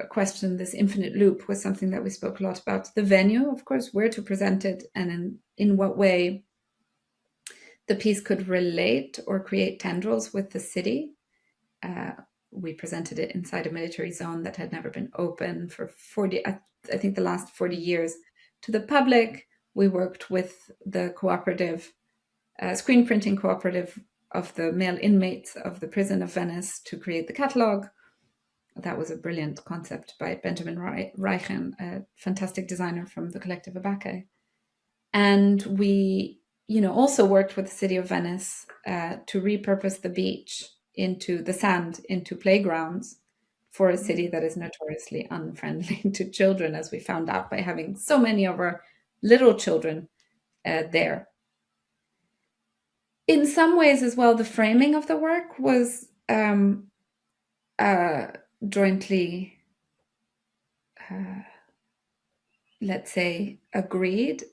question, this infinite loop, was something that we spoke a lot about. The venue, of course, where to present it, and in what way the piece could relate or create tendrils with the city. We presented it inside a military zone that had never been open for 40, I think the last 40 years, to the public. We worked with the cooperative, screen printing cooperative of the male inmates of the prison of Venice to create the catalogue. That was a brilliant concept by Benjamin Reichen, a fantastic designer from the collective Abaque. And we, also worked with the city of Venice to repurpose the beach into the sand, into playgrounds for a city that is notoriously unfriendly to children, as we found out by having so many of our little children there. In some ways as well, the framing of the work was jointly, let's say, agreed.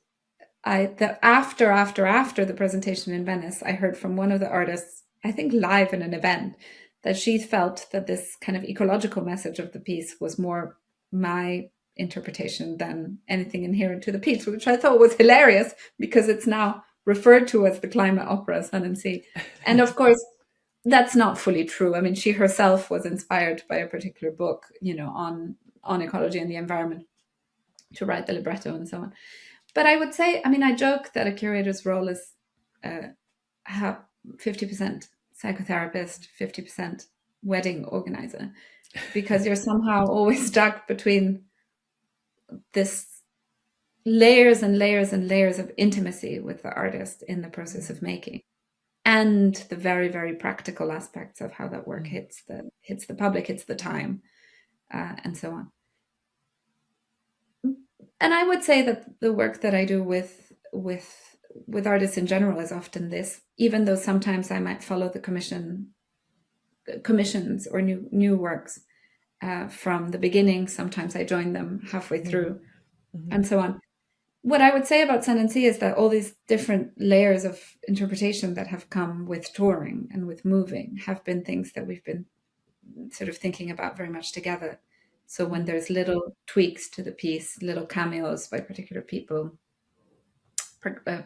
After the presentation in Venice, I heard from one of the artists, I think live in an event, that she felt that this kind of ecological message of the piece was more my interpretation than anything inherent to the piece, which I thought was hilarious, because it's now referred to as the climate opera Sun and Sea. And of course, that's not fully true. I mean, she herself was inspired by a particular book, on ecology and the environment to write the libretto and so on. But I would say, I joke that a curator's role is 50% psychotherapist, 50% wedding organizer, because you're somehow always stuck between this layers and layers and layers of intimacy with the artist in the process of making, and the very, very practical aspects of how that work hits the public, hits the time, and so on. And I would say that the work that I do with artists in general is often this, even though sometimes I might follow the commissions or new works from the beginning. Sometimes I join them halfway through, and so on. What I would say about Sun and Sea is that all these different layers of interpretation that have come with touring and with moving have been things that we've been sort of thinking about very much together. So when there's little tweaks to the piece, little cameos by particular people,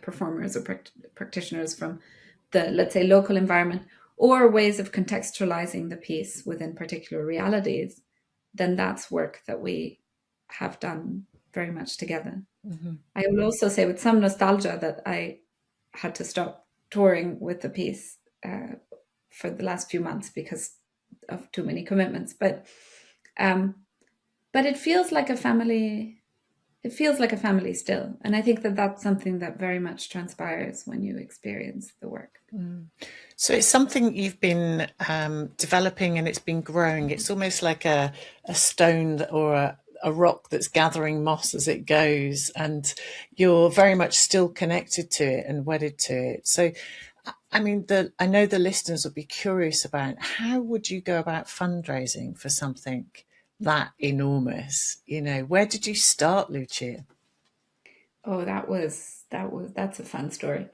performers or practitioners from the, let's say, local environment, or ways of contextualizing the piece within particular realities, then that's work that we have done very much together. I will also say with some nostalgia that I had to stop touring with the piece for the last few months because of too many commitments. But it feels like a family. It feels like a family still, and I think that that's something that very much transpires when you experience the work. So it's something you've been developing, and it's been growing. It's almost like a stone or a rock that's gathering moss as it goes, and you're very much still connected to it and wedded to it. So, I mean, I know the listeners will be curious about how would you go about fundraising for something that enormous? You know, where did you start, Lucia? Oh, that's a fun story.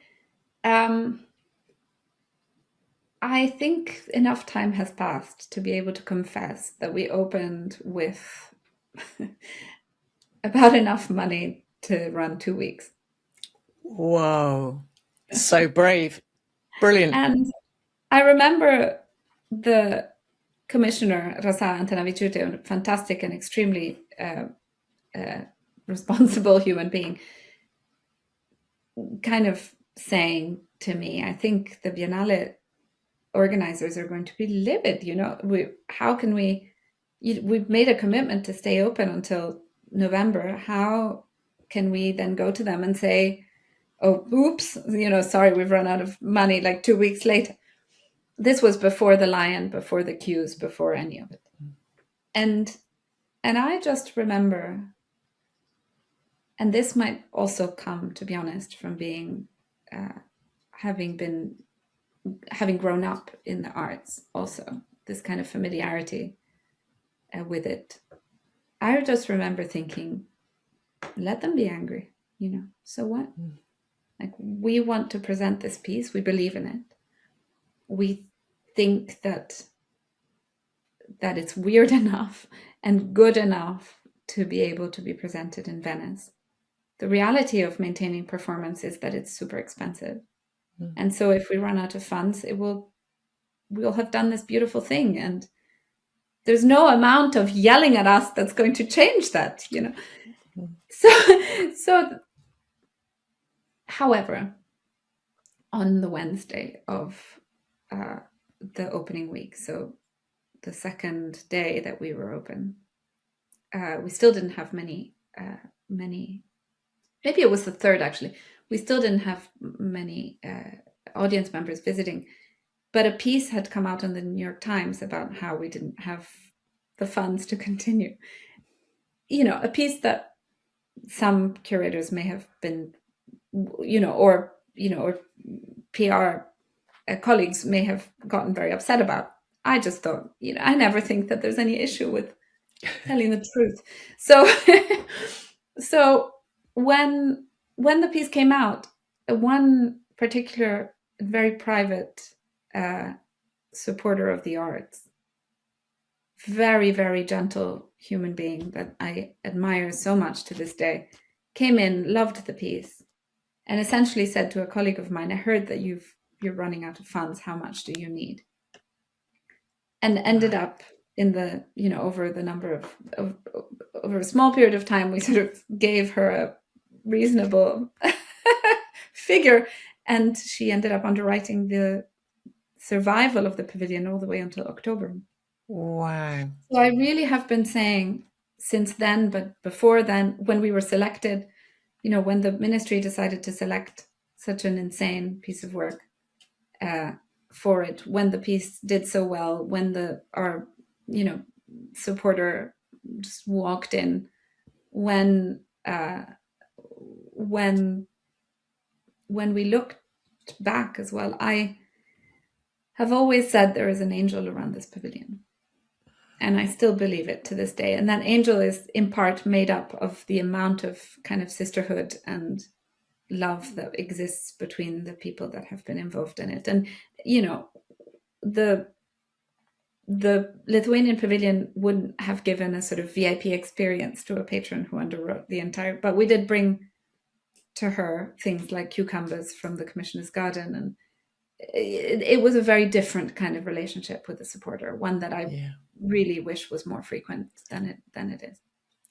I think enough time has passed to be able to confess that we opened with about enough money to run 2 weeks. Whoa, so brave. Brilliant. And I remember the commissioner, Rasa Antanaviciute, a fantastic and extremely responsible human being, kind of saying to me, I think the Biennale organizers are going to be livid. You know, we've made a commitment to stay open until November. How can we then go to them and say, oh, oops, you know, sorry, we've run out of money like 2 weeks later. This was before the Lion, before the queues, before any of it. And I just remember, and this might also come, to be honest, from being, having grown up in the arts also, this kind of familiarity with it. I just remember thinking, let them be angry, you know, so what? Like, we want to present this piece, we believe in it. We think that it's weird enough and good enough to be able to be presented in Venice. The reality of maintaining performance is that it's super expensive. And so if we run out of funds, we'll have done this beautiful thing. And there's no amount of yelling at us that's going to change that, you know. So however, on the Wednesday of the opening week, so the second day that we were open, we still didn't have many, maybe it was the third actually, we still didn't have many audience members visiting, but a piece had come out in the New York Times about how we didn't have the funds to continue. You know, a piece that some curators may have been, or PR colleagues may have gotten very upset about. I just thought, I never think that there's any issue with telling the truth. So when the piece came out, one particular very private supporter of the arts, very, very gentle human being that I admire so much to this day, came in, loved the piece, and essentially said to a colleague of mine, I heard that you're running out of funds. How much do you need? And ended up in the, over the number of over a small period of time, we sort of gave her a reasonable figure, and she ended up underwriting the survival of the pavilion all the way until October. Wow. So I really have been saying since then, but before then, when we were selected, when the ministry decided to select such an insane piece of work for it, when the piece did so well, when our supporter just walked in, when we looked back as well, I have always said there is an angel around this pavilion. And I still believe it to this day. And that angel is in part made up of the amount of kind of sisterhood and love that exists between the people that have been involved in it. And, the Lithuanian pavilion wouldn't have given a sort of VIP experience to a patron who underwrote the entire, but we did bring to her things like cucumbers from the Commissioner's Garden, and it was a very different kind of relationship with the supporter, one that I really wish was more frequent than it is.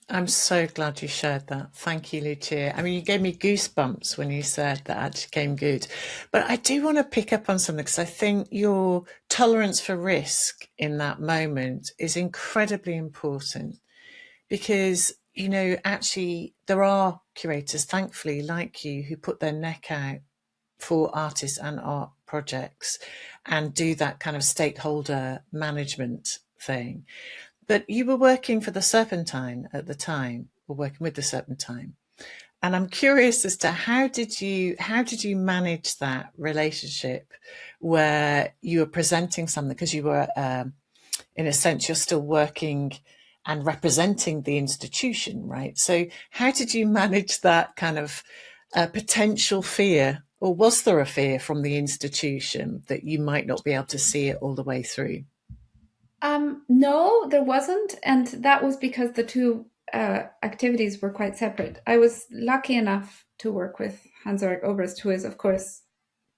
I'm so glad you shared that. Thank you, Lucia. I mean, you gave me goosebumps when you said that it came good. But I do want to pick up on something, because I think your tolerance for risk in that moment is incredibly important, because, actually there are curators, thankfully, like you, who put their neck out for artists and art projects and do that kind of stakeholder management thing. But you were working for the Serpentine at the time, or working with the Serpentine. And I'm curious as to how did you manage that relationship where you were presenting something, because you were, in a sense, you're still working and representing the institution, right? So how did you manage that kind of potential fear, or was there a fear from the institution that you might not be able to see it all the way through? No, there wasn't. And that was because the two activities were quite separate. I was lucky enough to work with Hans-Ulrich Oberst, who is, of course,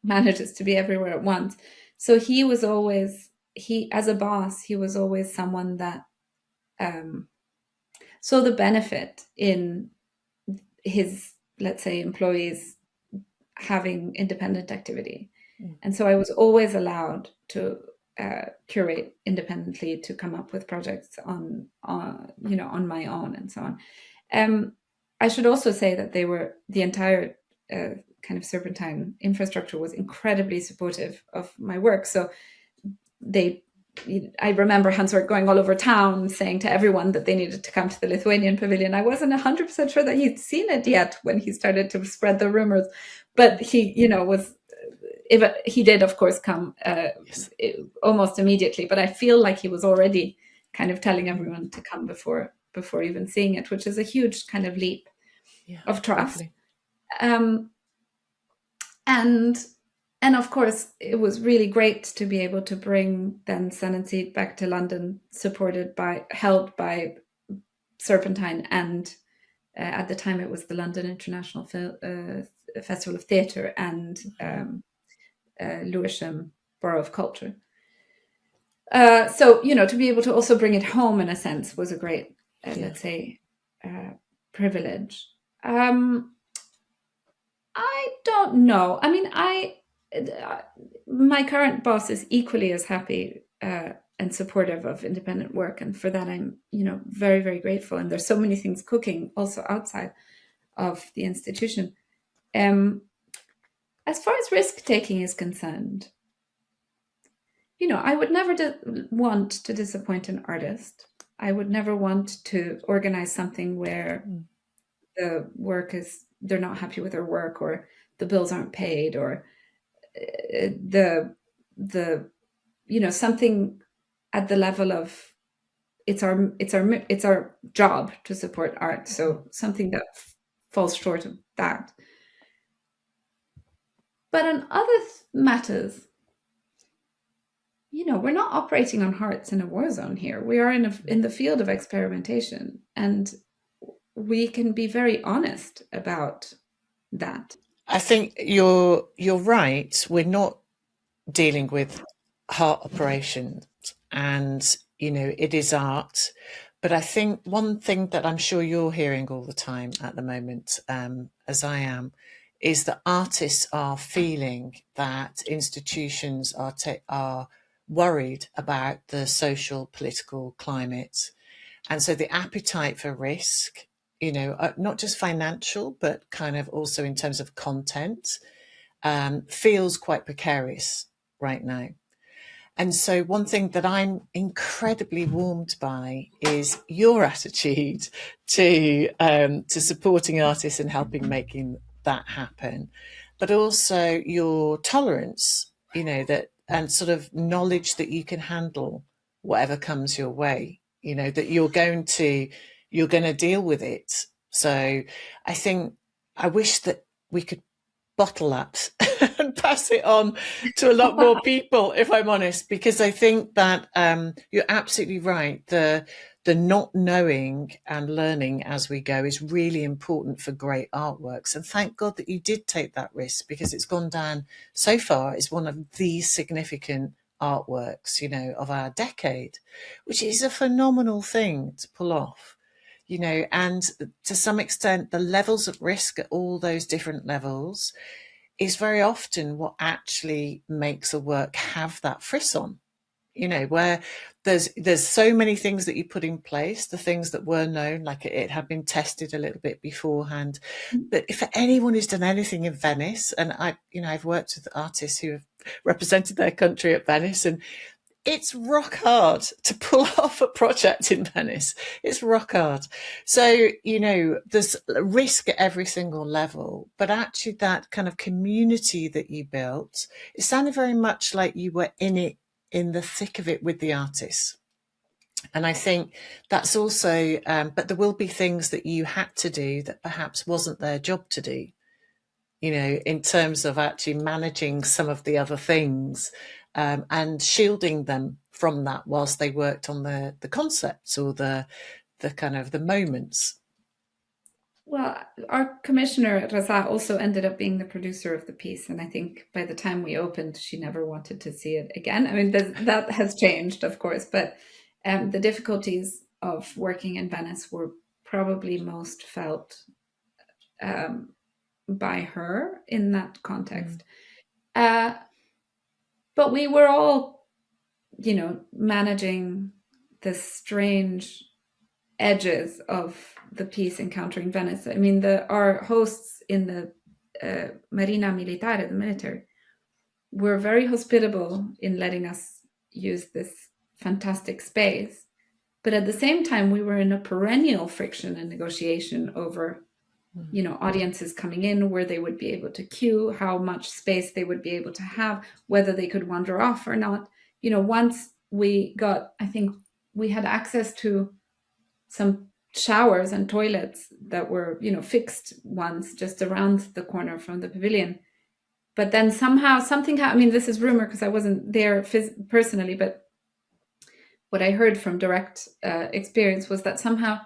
manages to be everywhere at once. So he was always, as a boss, he was always someone that saw the benefit in his, let's say, employees having independent activity. And so I was always allowed to curate independently, to come up with projects on my own and so on. I should also say that the entire kind of Serpentine infrastructure was incredibly supportive of my work. So I remember Hans-Ulrich going all over town saying to everyone that they needed to come to the Lithuanian pavilion. I wasn't 100% sure that he'd seen it yet when he started to spread the rumors, but he did, of course, come almost immediately. But I feel like he was already kind of telling everyone to come before even seeing it, which is a huge kind of leap of trust. And of course, it was really great to be able to bring then Sun and Seed back to London, held by Serpentine, and at the time it was the London International Festival of Theatre and Lewisham Borough of Culture. So, to be able to also bring it home, in a sense, was a great, let's say, privilege. I don't know. I mean, my current boss is equally as happy and supportive of independent work, and for that I'm very, very grateful. And there's so many things cooking also outside of the institution. As far as risk taking is concerned, I would never want to disappoint an artist. I would never want to organize something where the work they're not happy with their work, or the bills aren't paid, or something at the level of it's our job to support art. So something that falls short of that. But on other matters, we're not operating on hearts in a war zone here. We are in the field of experimentation, and we can be very honest about that. I think you're right. We're not dealing with heart operations, and it is art. But I think one thing that I'm sure you're hearing all the time at the moment, as I am, is that artists are feeling that institutions are worried about the social, political climate. And so the appetite for risk, not just financial, but kind of also in terms of content, feels quite precarious right now. And so one thing that I'm incredibly warmed by is your attitude to supporting artists and helping making that happen, but also your tolerance, that, and sort of knowledge that you can handle whatever comes your way, that you're going to deal with it. So I wish that we could bottle that and pass it on to a lot more people, if I'm honest, because I think that you're absolutely right. The not knowing and learning as we go is really important for great artworks. And thank God that you did take that risk, because it's gone down so far as one of the significant artworks, of our decade, which is a phenomenal thing to pull off. And to some extent, the levels of risk at all those different levels is very often what actually makes a work have that frisson, where there's so many things that you put in place, the things that were known, like it had been tested a little bit beforehand. But if anyone who's done anything in Venice, and I've worked with artists who have represented their country at Venice, and it's rock hard to pull off a project in Venice. It's rock hard. So, there's risk at every single level, but actually that kind of community that you built, it sounded very much like you were in the thick of it with the artists. And I think that's also, but there will be things that you had to do that perhaps wasn't their job to do, in terms of actually managing some of the other things. And shielding them from that whilst they worked on the concepts or the kind of the moments. Well, our commissioner, Raza, also ended up being the producer of the piece. And I think by the time we opened, she never wanted to see it again. I mean, that has changed, of course, but the difficulties of working in Venice were probably most felt by her in that context. But we were all, managing the strange edges of the piece Encountering Venice. I mean, our hosts in the Marina Militare, the military, were very hospitable in letting us use this fantastic space. But at the same time, we were in a perennial friction and negotiation over audiences coming in, where they would be able to queue, how much space they would be able to have, whether they could wander off or not. Once I think we had access to some showers and toilets that were, fixed ones just around the corner from the pavilion. But then somehow something happened. I mean, this is rumor because I wasn't there personally, but what I heard from direct experience was that somehow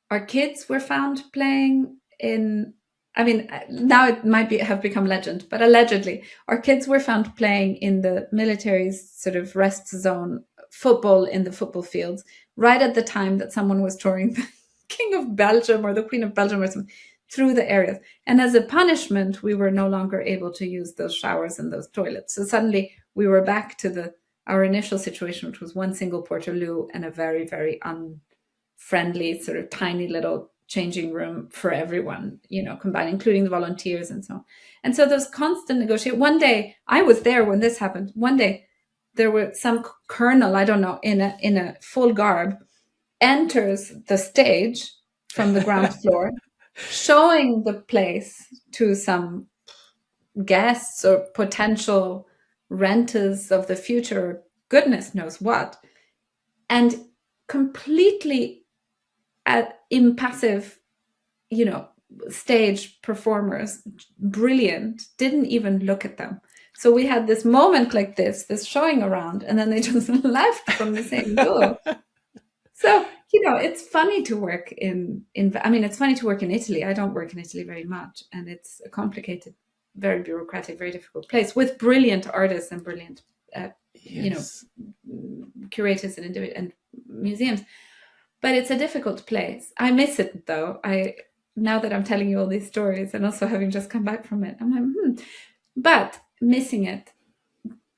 our kids were found playing now it might have become legend, but allegedly our kids were found playing in the military's sort of rest zone football in the football fields, right at the time that someone was touring the King of Belgium or the Queen of Belgium or something through the areas. And as a punishment, we were no longer able to use those showers and those toilets. So suddenly we were back to our initial situation, which was one single portaloo and a very, very unfriendly sort of tiny little changing room for everyone, combined, including the volunteers and so on. And so there's constant negotiation. One day, I was there when this happened. One day, there were some colonel, I don't know, in a full garb, enters the stage from the ground floor, showing the place to some guests or potential renters of the future, goodness knows what, and completely impassive, stage performers, brilliant, didn't even look at them. So we had this moment like this showing around, and then they just left from the same door. So, it's funny to work it's funny to work in Italy. I don't work in Italy very much, and it's a complicated, very bureaucratic, very difficult place with brilliant artists and brilliant, curators and museums. But it's a difficult place. I miss it though. now that I'm telling you all these stories and also having just come back from it, I'm like, But missing it,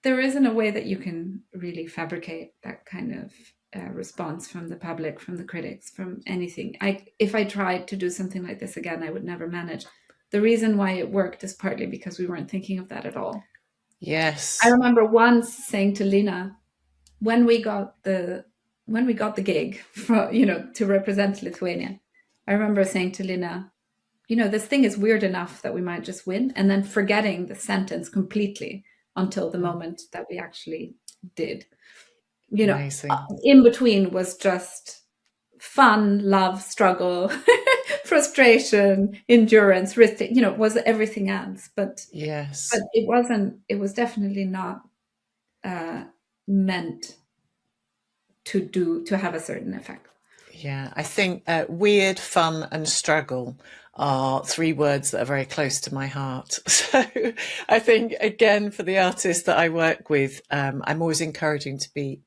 there isn't a way that you can really fabricate that kind of response from the public, from the critics, from anything. If I tried to do something like this again, I would never manage. The reason why it worked is partly because we weren't thinking of that at all. Yes. I remember once saying to Lina, when we got the gig for, to represent Lithuania, I remember saying to Lina, this thing is weird enough that we might just win, and then forgetting the sentence completely until the moment that we actually did. Amazing. In between was just fun, love, struggle, frustration, endurance, risk, was everything else. But yes, but it was definitely not meant to have a certain effect. Yeah, I think weird, fun, and struggle are three words that are very close to my heart. So I think, again, for the artists that I work with, I'm always encouraging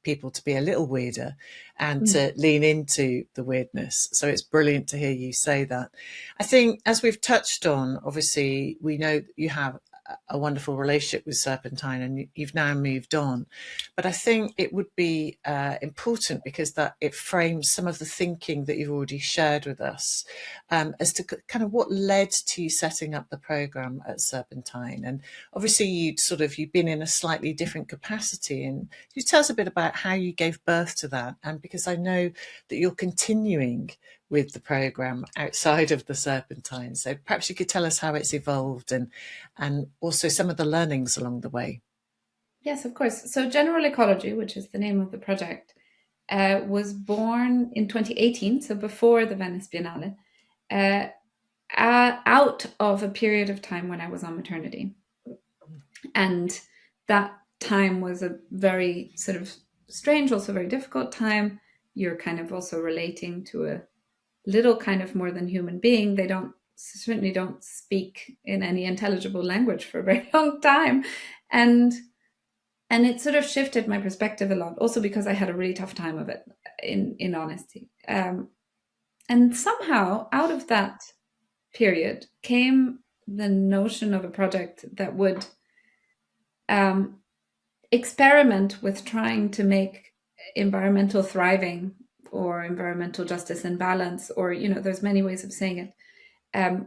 people to be a little weirder and to lean into the weirdness. So it's brilliant to hear you say that. I think, as we've touched on, obviously, we know that you have a wonderful relationship with Serpentine and you've now moved on. But I think it would be important because that it frames some of the thinking that you've already shared with us as to kind of what led to you setting up the programme at Serpentine. And obviously you've been in a slightly different capacity. And you tell us a bit about how you gave birth to that. And because I know that you're continuing with the programme outside of the Serpentine. So perhaps you could tell us how it's evolved and also some of the learnings along the way. Yes, of course. So General Ecology, which is the name of the project, was born in 2018, so before the Venice Biennale, out of a period of time when I was on maternity. And that time was a very sort of strange, also very difficult time. You're kind of also relating to a little kind of more than human being. They certainly don't speak in any intelligible language for a very long time. And it sort of shifted my perspective a lot, also because I had a really tough time of it, in honesty. And somehow out of that period came the notion of a project that would experiment with trying to make environmental thriving or environmental justice and balance, or, there's many ways of saying it.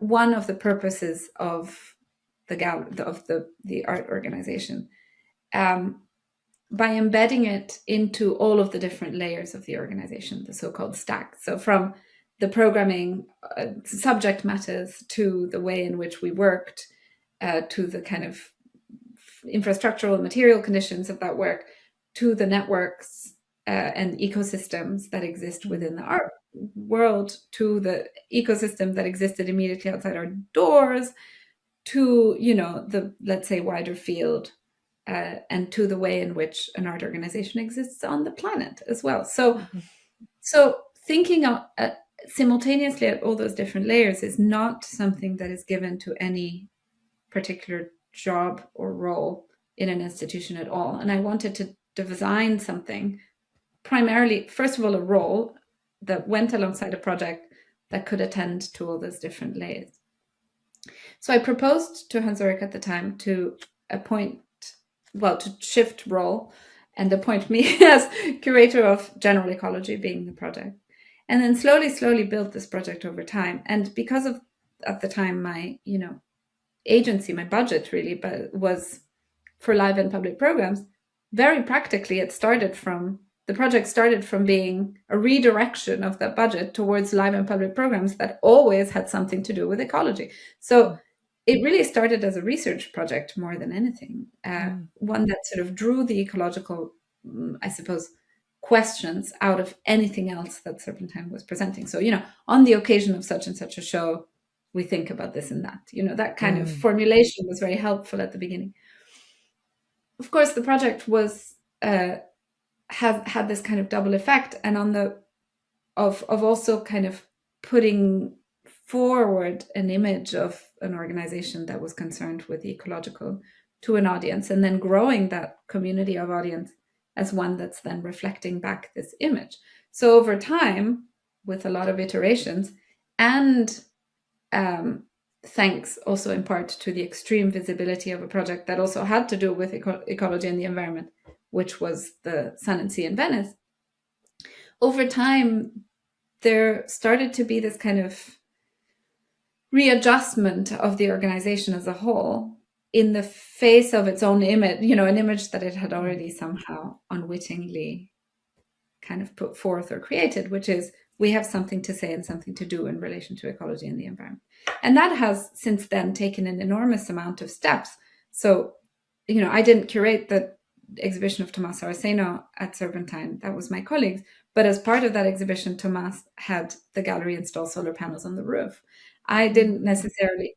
One of the purposes of the art organization, by embedding it into all of the different layers of the organization, the so-called stack. So from the programming subject matters to the way in which we worked, to the kind of infrastructural and material conditions of that work, to the networks and ecosystems that exist within the art world, to the ecosystem that existed immediately outside our doors, to, the, let's say, wider field, and to the way in which an art organization exists on the planet as well. So thinking simultaneously at all those different layers is not something that is given to any particular job or role in an institution at all. And I wanted to design something, primarily, first of all, a role that went alongside a project that could attend to all those different layers. So I proposed to Hans-Ulrich at the time to shift role and appoint me as curator of general ecology, being the project. And then slowly built this project over time. And because of, at the time, my, agency, my budget really, but was for live and public programs, very practically the project started from being a redirection of that budget towards live and public programs that always had something to do with ecology. So it really started as a research project more than anything, one that sort of drew the ecological, I suppose, questions out of anything else that Serpentine was presenting. So, on the occasion of such and such a show, we think about this and that. That kind of formulation was very helpful at the beginning. Of course, the project was had this kind of double effect, and of also kind of putting forward an image of an organization that was concerned with the ecological to an audience, and then growing that community of audience as one that's then reflecting back this image. So over time, with a lot of iterations, and thanks also in part to the extreme visibility of a project that also had to do with ecology and the environment, which was the Sun and Sea in Venice. Over time, there started to be this kind of readjustment of the organization as a whole in the face of its own image, an image that it had already somehow unwittingly kind of put forth or created, which is we have something to say and something to do in relation to ecology and the environment. And that has since then taken an enormous amount of steps. So, I didn't curate the exhibition of Tomás Araceno at Serpentine. That was my colleagues. But as part of that exhibition, Tomás had the gallery install solar panels on the roof. I didn't necessarily,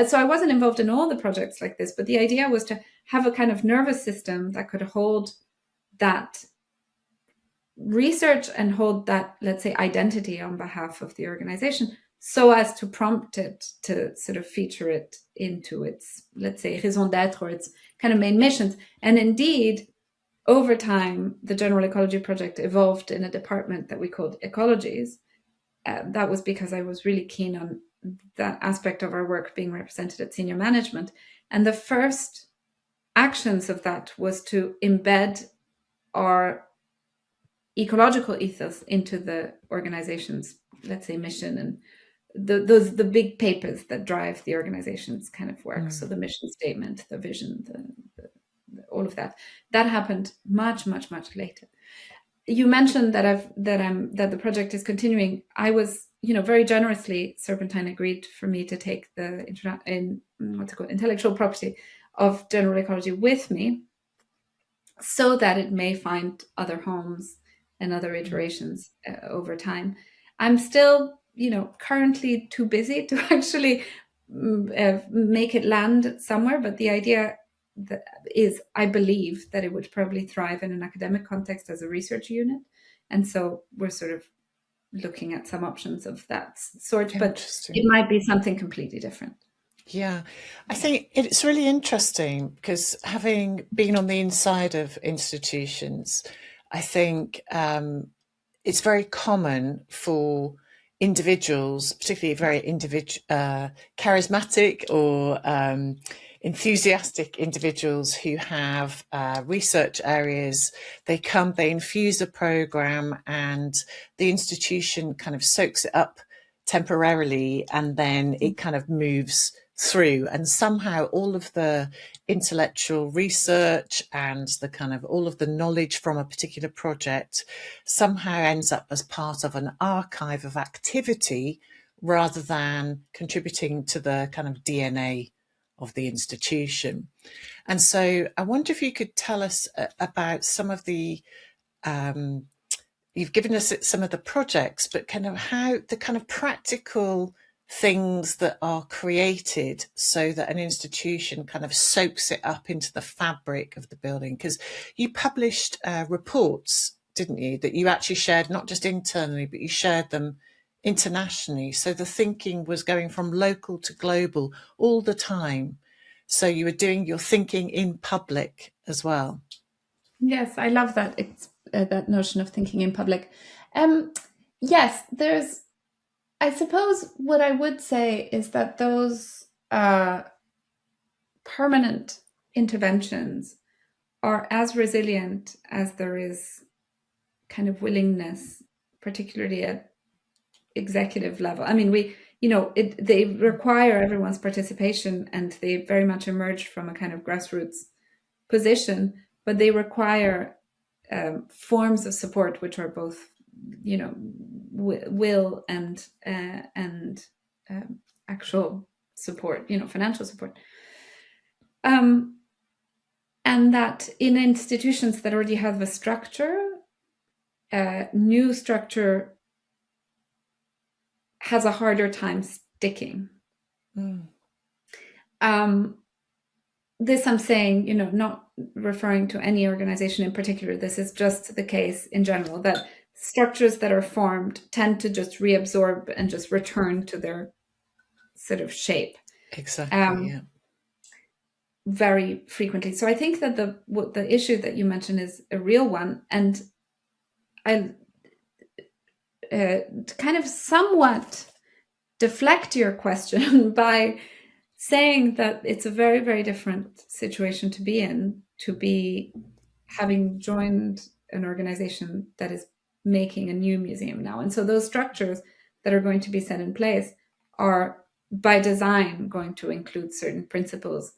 so I wasn't involved in all the projects like this, but the idea was to have a kind of nervous system that could hold that research and hold that, let's say, identity on behalf of the organization, so as to prompt it to sort of feature it into its, let's say, raison d'être, or its kind of main missions. And indeed, over time, the General Ecology Project evolved in a department that we called Ecologies. That was because I was really keen on that aspect of our work being represented at senior management. And the first actions of that was to embed our ecological ethos into the organization's, let's say, mission, and the big papers that drive the organization's kind of work. So the mission statement, the vision, all of that happened much, much, much later. You mentioned that the project is continuing. I was, very generously, Serpentine agreed for me to take the intellectual property of general ecology with me, so that it may find other homes and other iterations over time. I'm still, currently too busy to actually make it land somewhere, but the idea is, I believe, that it would probably thrive in an academic context as a research unit. And so we're sort of looking at some options of that sort, but it might be something completely different. Yeah, I think it's really interesting because, having been on the inside of institutions, I think it's very common for individuals, particularly very charismatic or enthusiastic individuals who have research areas. They come, they infuse a program, and the institution kind of soaks it up temporarily, and then it kind of moves through, and somehow all of the intellectual research and the kind of all of the knowledge from a particular project somehow ends up as part of an archive of activity, rather than contributing to the kind of DNA of the institution. And so I wonder if you could tell us about some of the you've given us some of the projects, but kind of how the kind of practical things that are created so that an institution kind of soaks it up into the fabric of the building. Because you published reports, didn't you, that you actually shared not just internally, but you shared them internationally. So the thinking was going from local to global all the time. So you were doing your thinking in public as well. Yes, I love that. It's that notion of thinking in public. Yes, I suppose what I would say is that those permanent interventions are as resilient as there is kind of willingness, particularly at executive level. I mean, they require everyone's participation, and they very much emerge from a kind of grassroots position, but they require forms of support which are both, will and actual support, financial support. And that in institutions that already have a structure, new structure has a harder time sticking. This I'm saying, not referring to any organization in particular. This is just the case in general, that structures that are formed tend to just reabsorb and just return to their sort of shape. Exactly, yeah. Very frequently. So I think that the issue that you mentioned is a real one, and I kind of somewhat deflect your question by saying that it's a very, very different situation to be in, to be having joined an organization that is making a new museum now. And so those structures that are going to be set in place are by design going to include certain principles,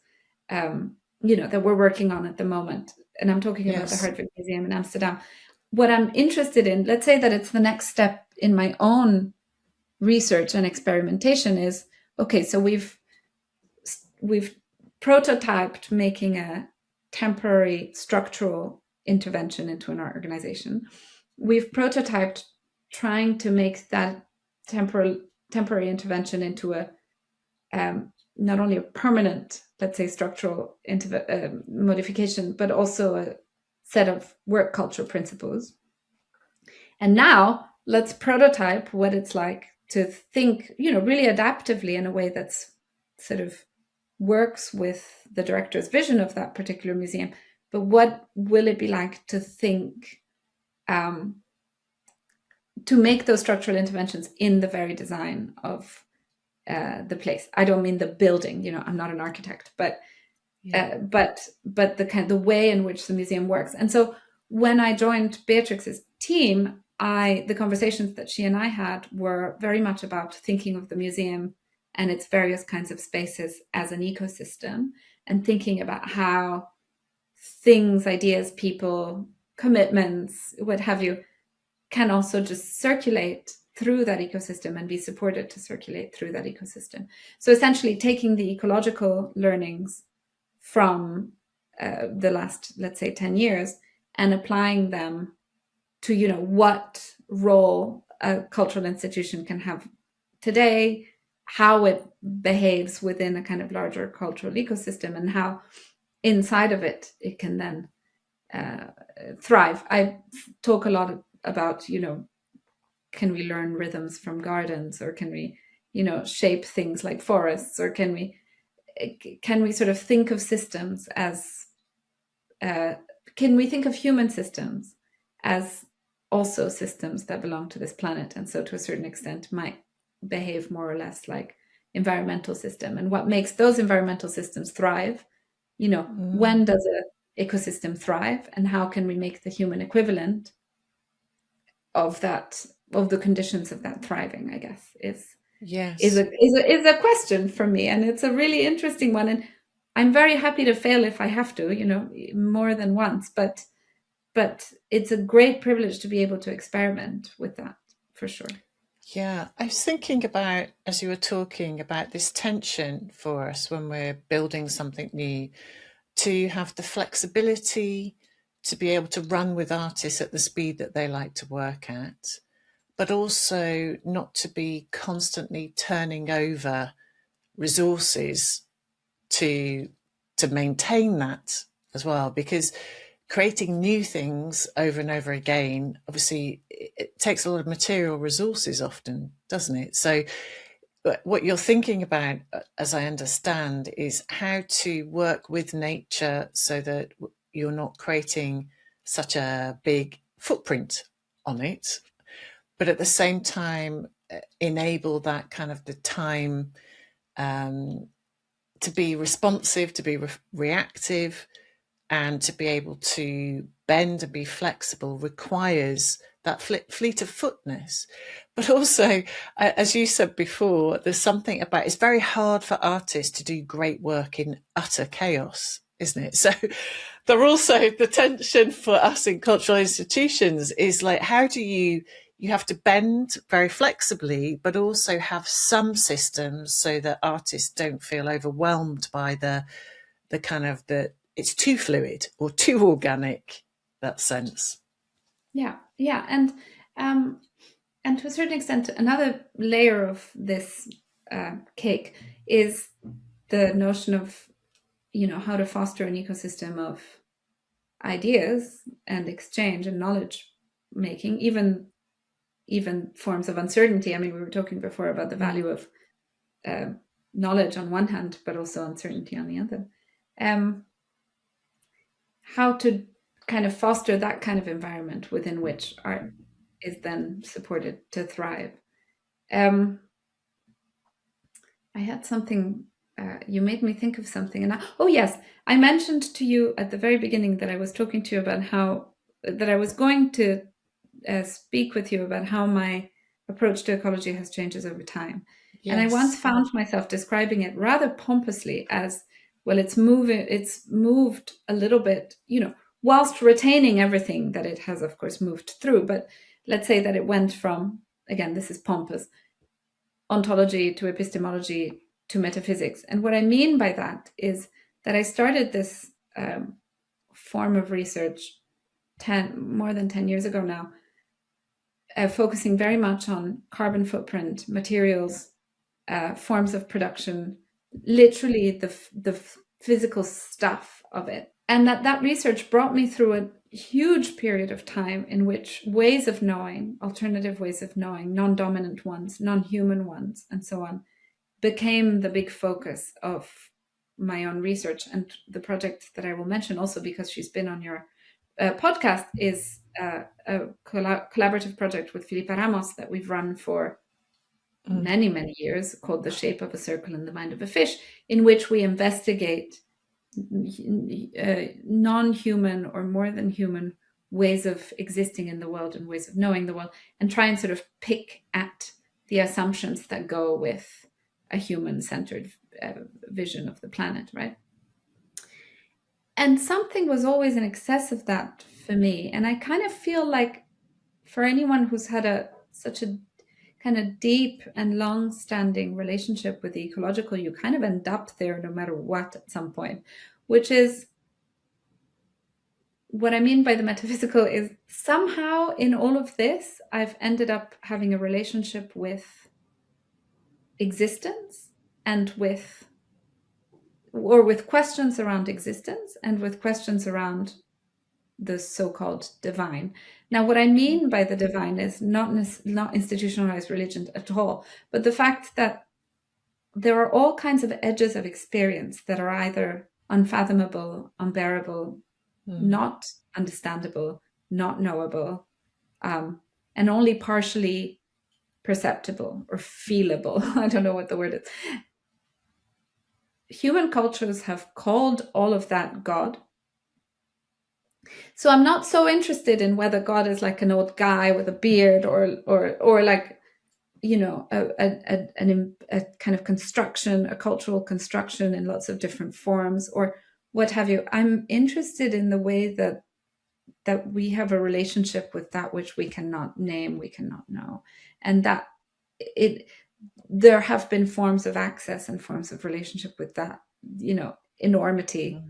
that we're working on at the moment. And I'm talking about the Hartwig Museum in Amsterdam. What I'm interested in, let's say that it's the next step in my own research and experimentation, is, okay, so we've prototyped making a temporary structural intervention into an organization. We've prototyped trying to make that temporary intervention into a not only a permanent, let's say, structural modification, but also a set of work culture principles. And now let's prototype what it's like to think, really adaptively in a way that's sort of works with the director's vision of that particular museum. But what will it be like to think, to make those structural interventions in the very design of the place? I don't mean the building, I'm not an architect, but the way in which the museum works. And so when I joined Beatrix's team, the conversations that she and I had were very much about thinking of the museum and its various kinds of spaces as an ecosystem, and thinking about how things, ideas, people, commitments, what have you, can also just circulate through that ecosystem and be supported to circulate through that ecosystem. So essentially taking the ecological learnings from the last, let's say, 10 years and applying them to, what role a cultural institution can have today, how it behaves within a kind of larger cultural ecosystem, and how inside of it can then thrive. I talk a lot about, can we learn rhythms from gardens, or can we, shape things like forests, or can we sort of think of systems as, can we think of human systems as also systems that belong to this planet, and so to a certain extent might behave more or less like environmental system, and what makes those environmental systems thrive, when does an ecosystem thrive, and how can we make the human equivalent of the conditions of that thriving, I guess, is a question for me. And it's a really interesting one, and I'm very happy to fail if I have to, more than once, but it's a great privilege to be able to experiment with that, for sure. Yeah, I was thinking about, as you were talking about this tension for us when we're building something new, to have the flexibility to be able to run with artists at the speed that they like to work at, but also not to be constantly turning over resources to maintain that as well, because creating new things over and over again, obviously it takes a lot of material resources often, doesn't it? So what you're thinking about, as I understand, is how to work with nature so that you're not creating such a big footprint on it, but at the same time enable that kind of the time to be responsive, to be reactive, and to be able to bend and be flexible requires that fleet of footness. But also, as you said before, there's something about, it's very hard for artists to do great work in utter chaos, isn't it? So there also, the tension for us in cultural institutions is like, how do you have to bend very flexibly, but also have some systems so that artists don't feel overwhelmed by the kind of it's too fluid or too organic, that sense. Yeah. And to a certain extent, another layer of this cake is the notion of, how to foster an ecosystem of ideas and exchange and knowledge making, even forms of uncertainty. I mean, we were talking before about the value of knowledge on one hand, but also uncertainty on the other. How to kind of foster that kind of environment within which art is then supported to thrive. I had something, you made me think of something. And oh, yes, I mentioned to you at the very beginning that I was talking to you about that I was going to speak with you about how my approach to ecology has changed over time. Yes. And I once found myself describing it rather pompously as, well, it's moved a little bit, whilst retaining everything that it has, of course, moved through. But let's say that it went from, again, this is pompous, ontology to epistemology to metaphysics. And what I mean by that is that I started this form of research more than 10 years ago now, focusing very much on carbon footprint, materials, forms of production, literally the physical stuff of it. And that research brought me through a huge period of time in which ways of knowing, alternative ways of knowing, non-dominant ones, non-human ones, and so on, became the big focus of my own research. And the project that I will mention also, because she's been on your podcast, is a collaborative project with Filipa Ramos that we've run for many, many years, called The Shape of a Circle in the Mind of a Fish, in which we investigate non-human or more than human ways of existing in the world and ways of knowing the world, and try and sort of pick at the assumptions that go with a human-centered vision of the planet, right? And something was always in excess of that for me. And I kind of feel like for anyone who's had such a kind of deep and long-standing relationship with the ecological, you kind of end up there no matter what at some point, which is what I mean by the metaphysical is somehow in all of this, I've ended up having a relationship with existence and with questions around existence and with questions around the so-called divine. Now, what I mean by the divine is not institutionalized religion at all, but the fact that there are all kinds of edges of experience that are either unfathomable, unbearable, not understandable, not knowable, and only partially perceptible or feelable. I don't know what the word is. Human cultures have called all of that God. So I'm not so interested in whether God is like an old guy with a beard or like, a kind of construction, a cultural construction in lots of different forms or what have you. I'm interested in the way that we have a relationship with that which we cannot name, we cannot know. And that there have been forms of access and forms of relationship with that, enormity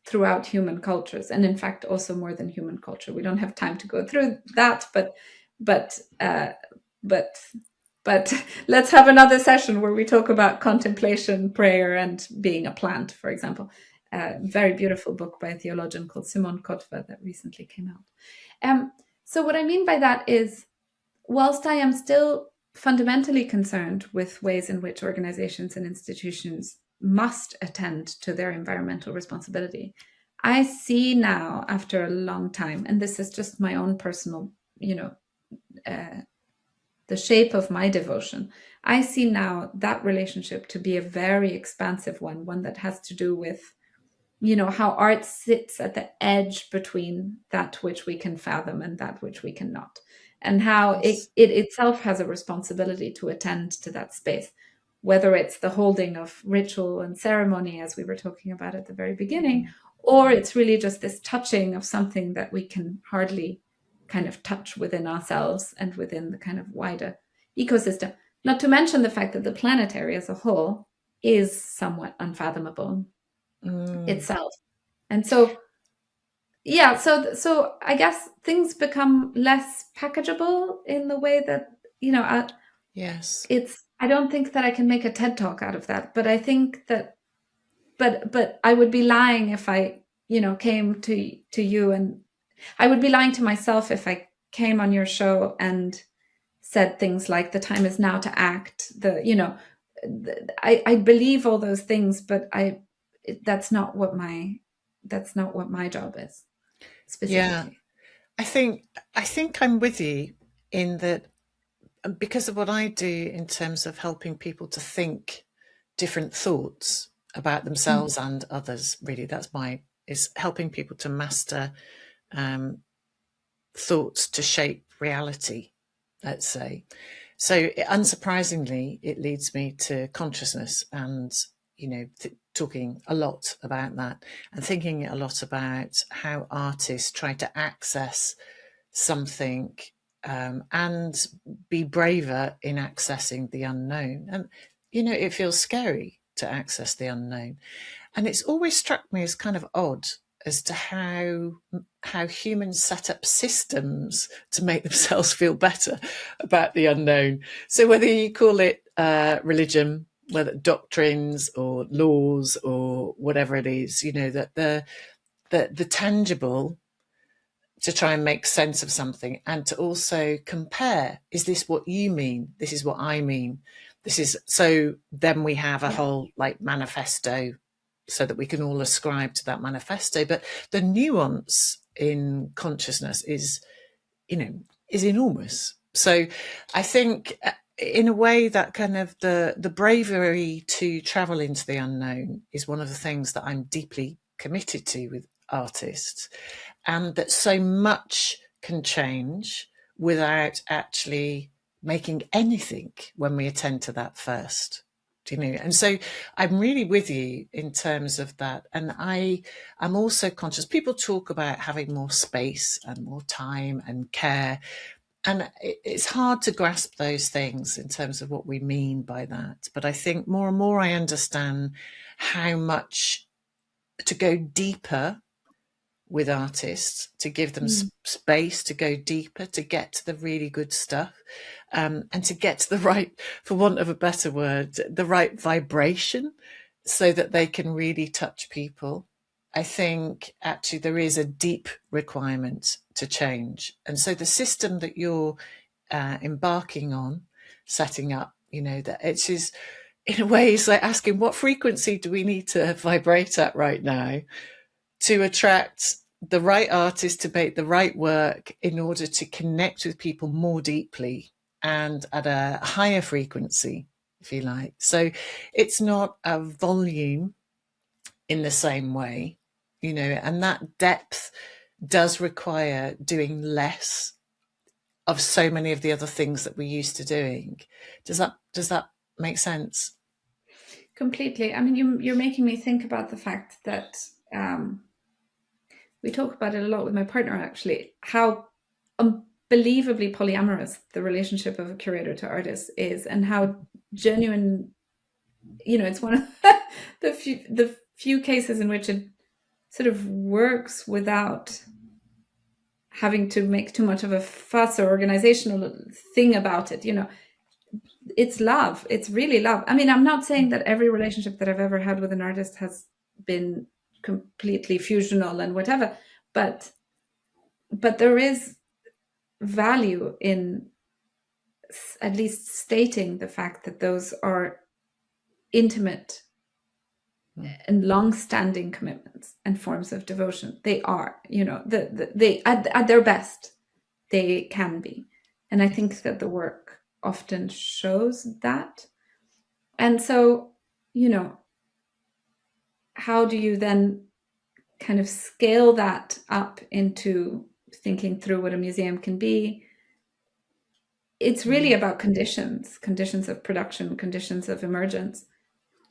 throughout human cultures, and in fact also more than human culture. We don't have time to go through that, but let's have another session where we talk about contemplation, prayer, and being a plant, for example. Very beautiful book by a theologian called Simon Kotva that recently came out. So what I mean by that is, whilst I am still fundamentally concerned with ways in which organizations and institutions must attend to their environmental responsibility, I see now, after a long time, and this is just my own personal, the shape of my devotion, I see now that relationship to be a very expansive one that has to do with, how art sits at the edge between that which we can fathom and that which we cannot, and how it itself has a responsibility to attend to that space, whether it's the holding of ritual and ceremony, as we were talking about at the very beginning, or it's really just this touching of something that we can hardly kind of touch within ourselves and within the kind of wider ecosystem. Not to mention the fact that the planetary as a whole is somewhat unfathomable itself. And so, so I guess things become less packageable in the way that, yes, I don't think that I can make a TED talk out of that, but I think that, but I would be lying if I, came to you, and I would be lying to myself if I came on your show and said things like the time is now to act, I believe all those things, but that's not what my job is specifically. Yeah, I think I'm with you in that, because of what I do in terms of helping people to think different thoughts about themselves and others. Really, is helping people to master thoughts to shape reality, let's say. So unsurprisingly, it leads me to consciousness and, talking a lot about that and thinking a lot about how artists try to access something and be braver in accessing the unknown. And, it feels scary to access the unknown. And it's always struck me as kind of odd as to how humans set up systems to make themselves feel better about the unknown. So whether you call it religion, whether doctrines or laws or whatever it is, that the tangible, to try and make sense of something and to also compare, is this what you mean? This is what I mean. So then we have a whole manifesto so that we can all ascribe to that manifesto. But the nuance in consciousness is enormous. So I think in a way that kind of the bravery to travel into the unknown is one of the things that I'm deeply committed to with artists, and that so much can change without actually making anything when we attend to that first. And so I'm really with you in terms of that. And I'm also conscious, people talk about having more space and more time and care, and it's hard to grasp those things in terms of what we mean by that. But I think more and more I understand how much to go deeper with artists, to give them space to go deeper, to get to the really good stuff, and to get to the right, for want of a better word, the right vibration so that they can really touch people. I think actually there is a deep requirement to change. And so the system that you're embarking on, setting up, that it is, in a way, it's like asking, what frequency do we need to vibrate at right now to attract the right artist to make the right work in order to connect with people more deeply and at a higher frequency, if you like. So it's not a volume in the same way, and that depth does require doing less of so many of the other things that we're used to doing. Does that make sense? Completely. I mean, you're making me think about the fact that we talk about it a lot with my partner, actually, how unbelievably polyamorous the relationship of a curator to artist is, and how genuine, it's one of the few cases in which it sort of works without having to make too much of a fuss or organizational thing about it. It's love. It's really love. I mean, I'm not saying that every relationship that I've ever had with an artist has been completely fusional and whatever, but there is value in at least stating the fact that those are intimate and long-standing commitments and forms of devotion. They are, they at their best, they can be. And I think that the work often shows that. And so, how do you then kind of scale that up into thinking through what a museum can be? It's really about conditions of production, conditions of emergence.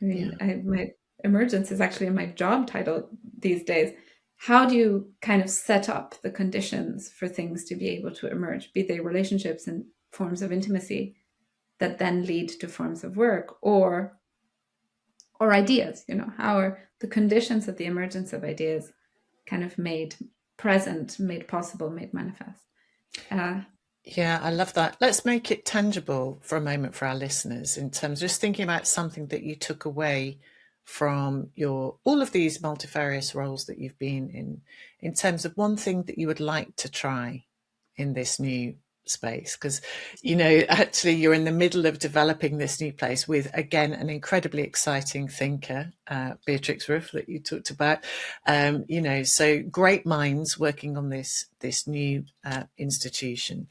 I mean, my emergence is actually in my job title these days. How do you kind of set up the conditions for things to be able to emerge, be they relationships and forms of intimacy that then lead to forms of work or ideas? How are the conditions of the emergence of ideas kind of made present, made possible, made manifest? Yeah, I love that. Let's make it tangible for a moment for our listeners, in terms of just thinking about something that you took away from all of these multifarious roles that you've been in terms of one thing that you would like to try in this new space. Because, actually you're in the middle of developing this new place with, again, an incredibly exciting thinker, Beatrix Ruff, that you talked about. So great minds working on this new institution.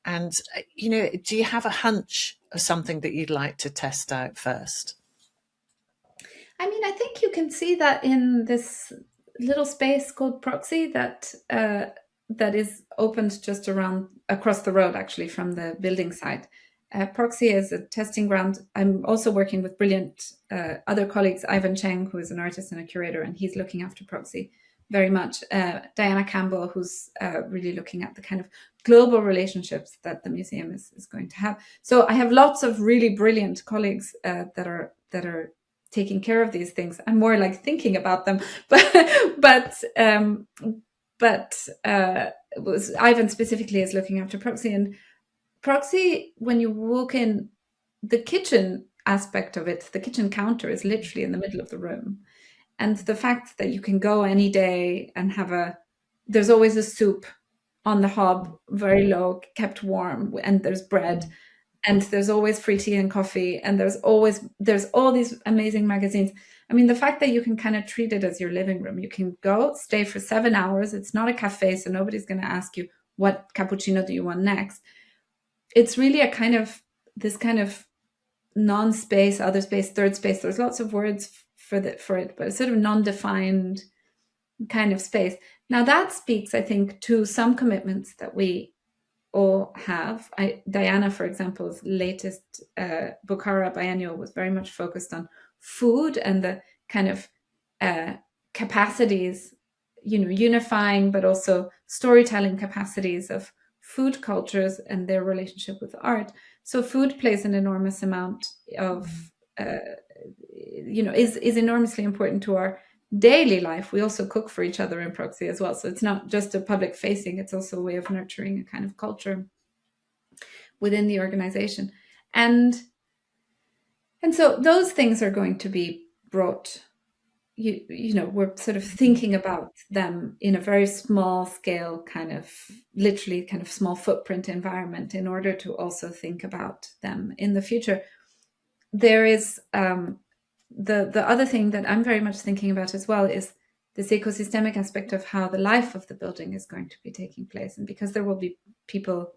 And, do you have a hunch of something that you'd like to test out first? I mean, I think you can see that in this little space called Proxy that is opened just around across the road, actually, from the building site. Proxy is a testing ground. I'm also working with brilliant other colleagues, Ivan Cheng, who is an artist and a curator, and he's looking after Proxy very much. Diana Campbell, who's really looking at the kind of global relationships that the museum is going to have. So I have lots of really brilliant colleagues that are taking care of these things. I'm more like thinking about them, but Ivan specifically is looking after Proxy. And Proxy, when you walk in, the kitchen aspect of it, the kitchen counter is literally in the middle of the room. And the fact that you can go any day and there's always a soup on the hob, very low, kept warm, and there's bread, and there's always free tea and coffee, and there's all these amazing magazines. I mean, the fact that you can kind of treat it as your living room, you can go stay for 7 hours. It's not a cafe, so nobody's going to ask you, what cappuccino do you want next? It's really this kind of non-space, other space, third space. There's lots of words for it, but it's sort of non-defined kind of space. Now that speaks, I think, to some commitments that we all have. Diana, for example's latest Bukhara biennial was very much focused on food and the kind of capacities, unifying, but also storytelling capacities of food cultures and their relationship with art. So food plays an enormous amount of, is enormously important to our daily life. We also cook for each other in Proxy as well. So it's not just a public facing, it's also a way of nurturing a kind of culture within the organization. And so those things are going to be brought, we're sort of thinking about them in a very small scale, literally kind of small footprint environment in order to also think about them in the future. There is the other thing that I'm very much thinking about as well is this ecosystemic aspect of how the life of the building is going to be taking place. And because there will be people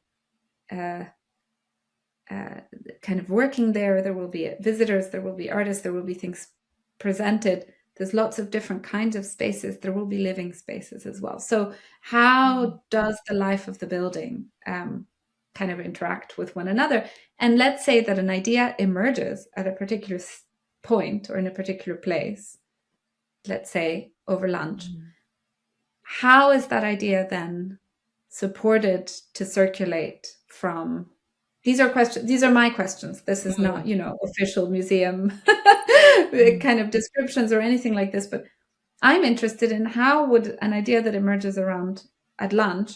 kind of working there will be visitors, there will be artists, there will be things presented. There's lots of different kinds of spaces. There will be living spaces as well. So how does the life of the building kind of interact with one another? And let's say that an idea emerges at a particular point or in a particular place, let's say over lunch. How is that idea then supported to circulate from? These are questions. These are my questions. This is not, official museum kind of descriptions or anything like this. But I'm interested in how would an idea that emerges around at lunch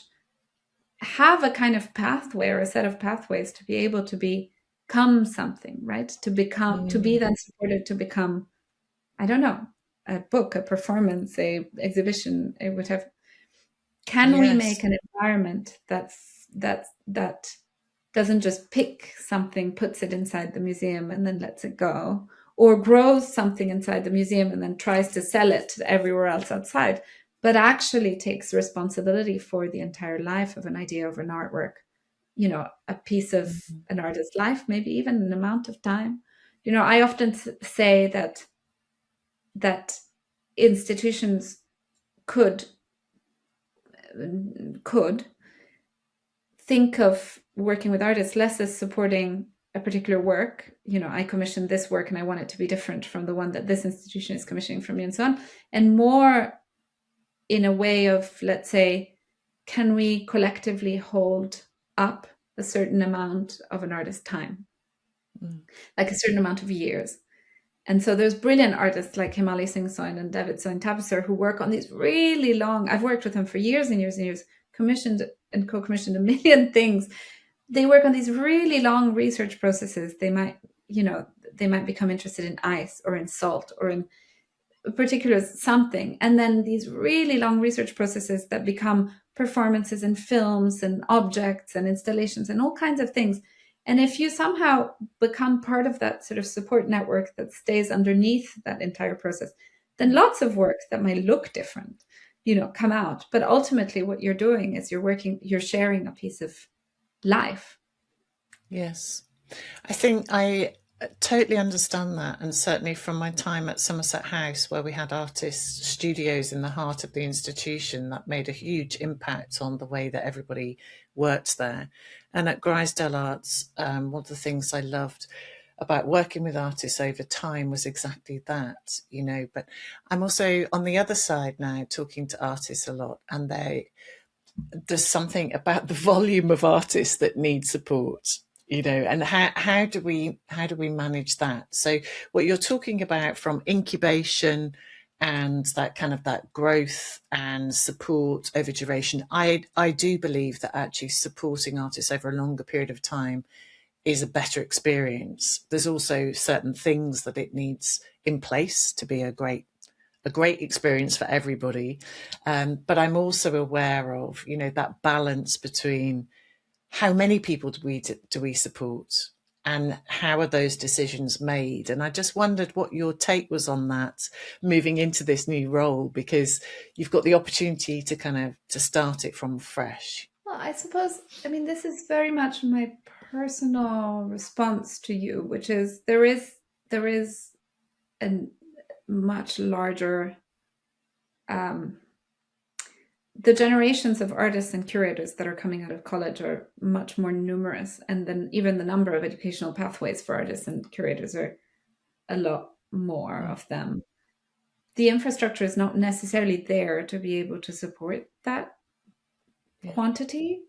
have a kind of pathway or a set of pathways to be able to become something, right? To be then supported to become, I don't know, a book, a performance, a exhibition, a whatever. Can we make an environment that doesn't just pick something, puts it inside the museum and then lets it go, or grows something inside the museum and then tries to sell it everywhere else outside, but actually takes responsibility for the entire life of an idea of an artwork, a piece of an artist's life, maybe even an amount of time. I often say that institutions could think of working with artists less as supporting a particular work. I commissioned this work and I want it to be different from the one that this institution is commissioning from me and so on, and more in a way of, let's say, can we collectively hold up a certain amount of an artist's time, like a certain amount of years. And so there's brilliant artists like Himali Singh Soin and David Soin Tabasar who work on these really long, I've worked with them for years and years and years, commissioned and co-commissioned a million things. They work on these really long research processes. They might become interested in ice or in salt or in a particular something. And then these really long research processes that become performances and films and objects and installations and all kinds of things. And if you somehow become part of that sort of support network that stays underneath that entire process, then lots of work that might look different, come out. But ultimately what you're doing is you're sharing a piece of life. Yes. I think I totally understand that. And certainly from my time at Somerset House, where we had artist studios in the heart of the institution, that made a huge impact on the way that everybody worked there. And at Grisdale Arts, one of the things I loved about working with artists over time was exactly that, you know. But I'm also on the other side now, talking to artists a lot, and there's something about the volume of artists that need support, you know. And how do we manage that? So what you're talking about, from incubation and that kind of that growth and support over duration, I do believe that actually supporting artists over a longer period of time is a better experience. There's also certain things that it needs in place to be a great experience for everybody. But I'm also aware of, you know, that balance between how many people do we support, and how are those decisions made. And I just wondered what your take was on that, moving into this new role, because you've got the opportunity to kind of to start it from fresh. Well, I suppose, I mean, this is very much my personal response to you, which is there is a much larger the generations of artists and curators that are coming out of college are much more numerous, and then even the number of educational pathways for artists and curators are a lot more of them. The infrastructure is not necessarily there to be able to support that quantity.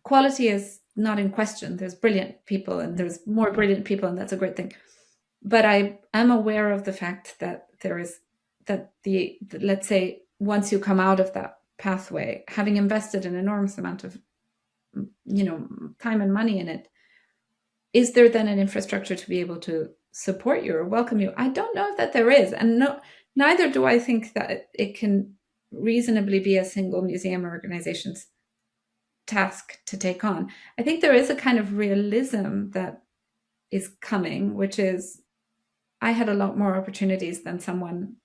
Quality is not in question. There's brilliant people, and there's more brilliant people, and that's a great thing. But I am aware of the fact that there is the let's say, once you come out of that pathway, having invested an enormous amount of, you know, time and money in it, is there then an infrastructure to be able to support you or welcome you? I don't know that there is, and neither do I think that it can reasonably be a single museum or organization's task to take on. I think there is a kind of realism that is coming, which is, I had a lot more opportunities than someone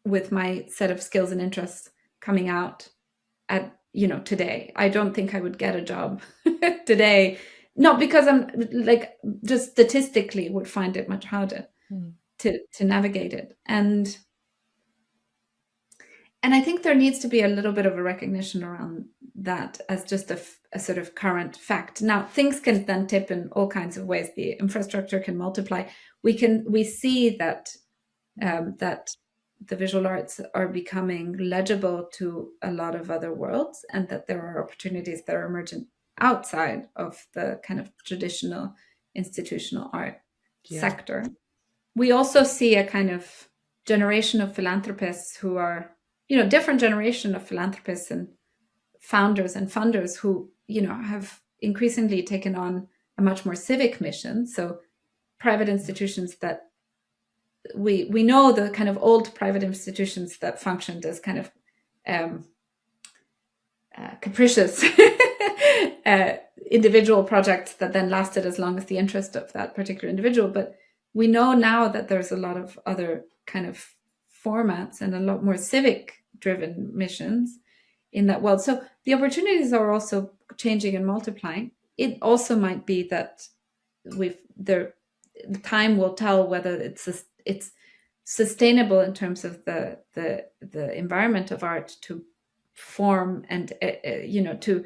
with my set of skills and interests coming out at, you know, today. I don't think I would get a job today, not because I'm like, just statistically would find it much harder to navigate it. And I think there needs to be a little bit of a recognition around that as just a sort of current fact. Now, things can then tip in all kinds of ways. The infrastructure can multiply. We see that that the visual arts are becoming legible to a lot of other worlds, and that there are opportunities that are emergent outside of the kind of traditional institutional art sector. We also see a kind of generation of philanthropists who are, you know, different generation of philanthropists and founders and funders who, you know, have increasingly taken on a much more civic mission. So private institutions that we know, the kind of old private institutions that functioned as kind of capricious individual projects that then lasted as long as the interest of that particular individual. But we know now that there's a lot of other kind of formats and a lot more civic driven missions in that world. So the opportunities are also changing and multiplying. It also might be that the time will tell whether it's sustainable in terms of the environment of art to form and you know, to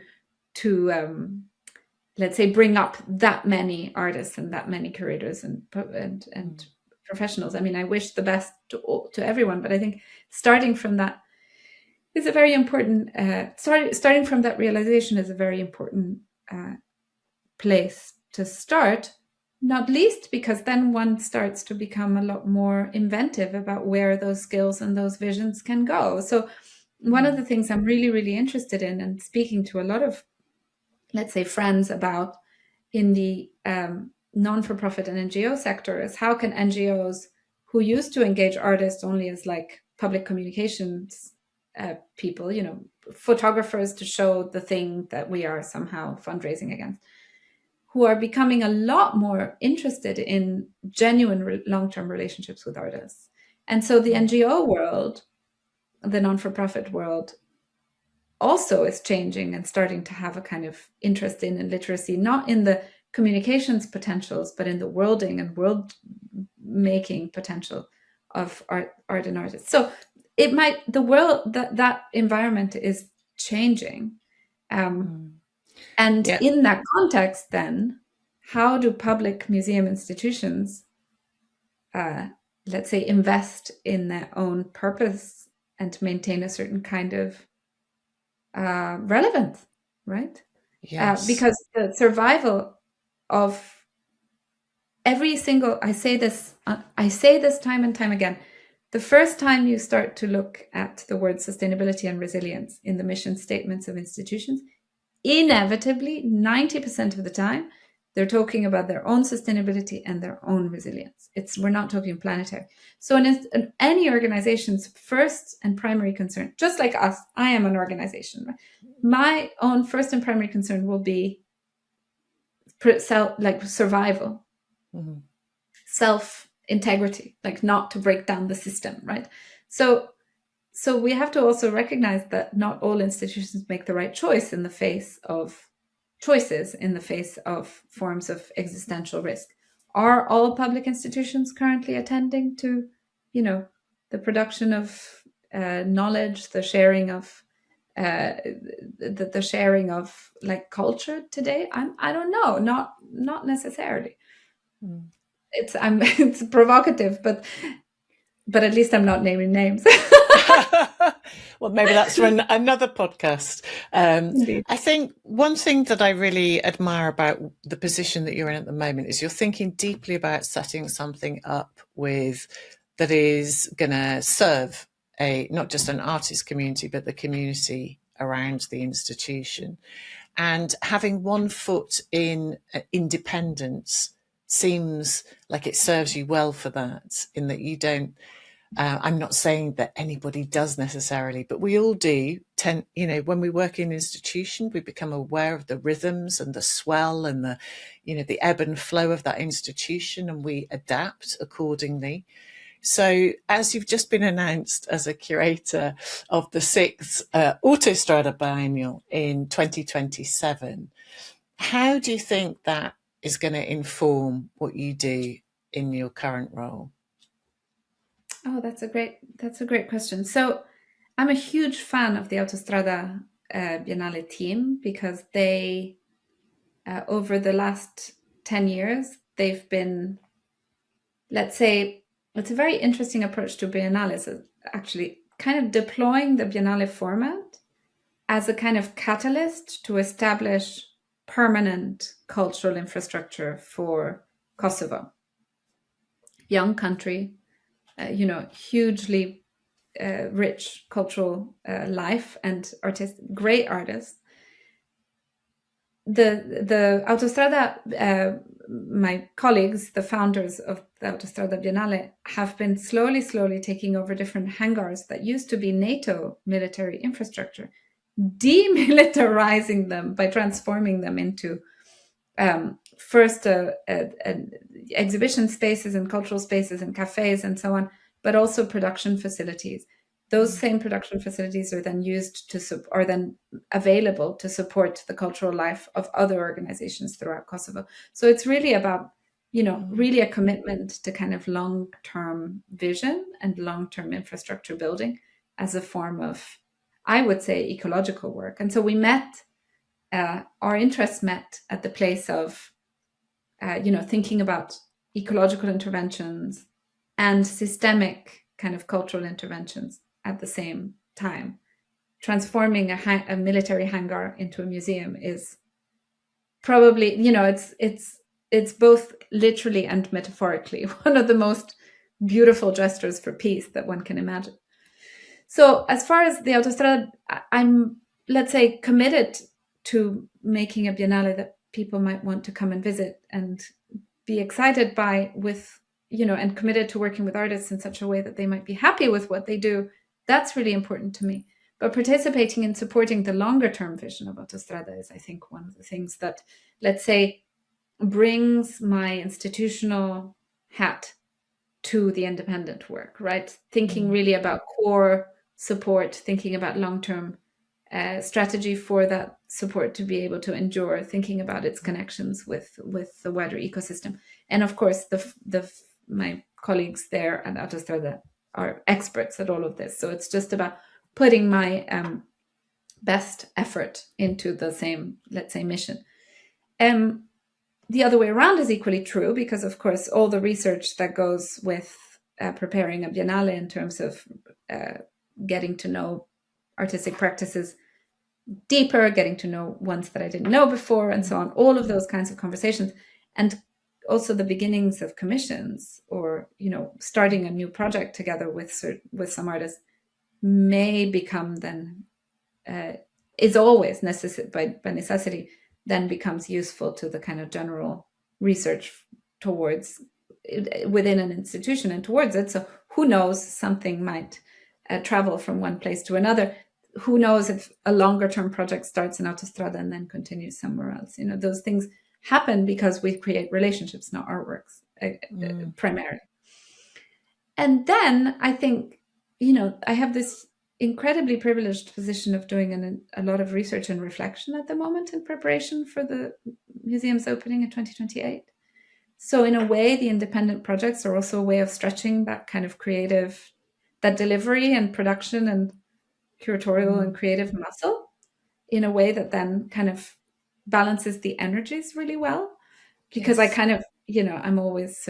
let's say bring up that many artists and that many curators and professionals. I mean, I wish the best to everyone, but I think starting from that is a very important starting from that realization is a very important place to start, not least because then one starts to become a lot more inventive about where those skills and those visions can go. So one of the things I'm really, really interested in and speaking to a lot of, let's say, friends about in the non-for-profit and NGO sector is how can NGOs who used to engage artists only as like public communications people, you know, photographers to show the thing that we are somehow fundraising against, who are becoming a lot more interested in genuine long-term relationships with artists. And so the NGO world, the non-for-profit world, also is changing and starting to have a kind of interest in and literacy, not in the communications potentials, but in the worlding and world making potential of art and artists. So it might, the world, that environment is changing. And in that context, then, how do public museum institutions, let's say, invest in their own purpose and maintain a certain kind of relevance, right? Yes. Because the survival of every single, I say this time and time again, the first time you start to look at the word sustainability and resilience in the mission statements of institutions, inevitably 90% of the time they're talking about their own sustainability and their own resilience. We're not talking planetary. So in any organization's first and primary concern, just like us, I am an organization, right? My own first and primary concern will be survival, self-integrity, like not to break down the system, right? So we have to also recognize that not all institutions make the right choice in the face of forms of existential risk. Are all public institutions currently attending to, the production of knowledge, the sharing of like culture today? I don't know, not necessarily. It's provocative, but at least I'm not naming names. Well, maybe that's for another podcast. I think one thing that I really admire about the position that you're in at the moment is you're thinking deeply about setting something up that is going to serve not just an artist community, but the community around the institution. And having one foot in independence seems like it serves you well for that, in that you don't, I'm not saying that anybody does necessarily, but we all do tend, when we work in an institution, we become aware of the rhythms and the swell and the ebb and flow of that institution, and we adapt accordingly. So as you've just been announced as a curator of the 6th Autostrada Biennial in 2027, how do you think that is going to inform what you do in your current role? Oh, that's a great question. So I'm a huge fan of the Autostrada Biennale team, because they, over the last 10 years, they've been, let's say, it's a very interesting approach to Biennale, is actually kind of deploying the Biennale format as a kind of catalyst to establish permanent cultural infrastructure for Kosovo. Young country, hugely rich cultural life and great artists. The Autostrada, my colleagues, the founders of the Autostrada Biennale, have been slowly taking over different hangars that used to be NATO military infrastructure, demilitarizing them by transforming them into first exhibition spaces and cultural spaces and cafes and so on, but also production facilities. Those same production facilities are then are then available to support the cultural life of other organizations throughout Kosovo. So it's really about, really a commitment to kind of long-term vision and long-term infrastructure building as a form of, I would say, ecological work. And so we our interests met at the place of, thinking about ecological interventions and systemic kind of cultural interventions at the same time. Transforming a military hangar into a museum is probably, it's both literally and metaphorically one of the most beautiful gestures for peace that one can imagine. So as far as the Autostrada, I'm, let's say, committed to making a Biennale that people might want to come and visit and be excited by, and committed to working with artists in such a way that they might be happy with what they do. That's really important to me. But participating in supporting the longer term vision of Autostrada is, I think, one of the things that, let's say, brings my institutional hat to the independent work, right? Thinking really about core support, thinking about long-term strategy for that support to be able to endure, thinking about its connections with the wider ecosystem. And of course, my colleagues there at Autostrada are experts at all of this. So it's just about putting my best effort into the same, let's say, mission. The other way around is equally true, because of course all the research that goes with preparing a Biennale in terms of getting to know artistic practices deeper, getting to know ones that I didn't know before, and so on, all of those kinds of conversations, and also the beginnings of commissions, or starting a new project together with some artists, may become then is always by necessity then becomes useful to the kind of general research towards within an institution and towards it. So who knows, something might travel from one place to another. Who knows if a longer term project starts in Autostrada and then continues somewhere else. Those things happen because we create relationships, not artworks, primarily. And then I think, I have this incredibly privileged position of doing a lot of research and reflection at the moment in preparation for the museum's opening in 2028. So in a way, the independent projects are also a way of stretching that kind of creative, that delivery and production and curatorial and creative muscle in a way that then kind of balances the energies really well. Because I kind of, I'm always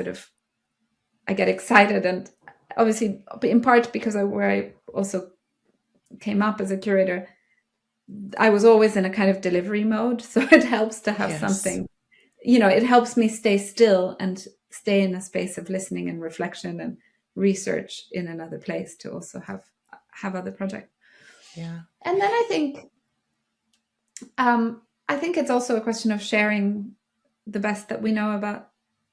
I get excited, and obviously in part because where I also came up as a curator, I was always in a kind of delivery mode. So it helps to have something, it helps me stay still and stay in a space of listening and reflection and research in another place to also have other projects. Yeah. And then I think it's also a question of sharing the best that we know about,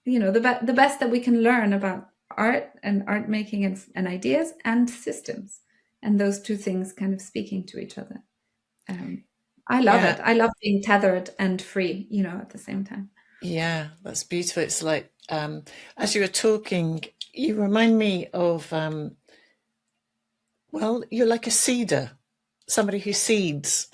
the best that we can learn about art and art making and ideas and systems, and those two things kind of speaking to each other. I love it. I love being tethered and free, at the same time. Yeah, that's beautiful. It's like, as you were talking, you remind me of, you're like a seeder, somebody who seeds.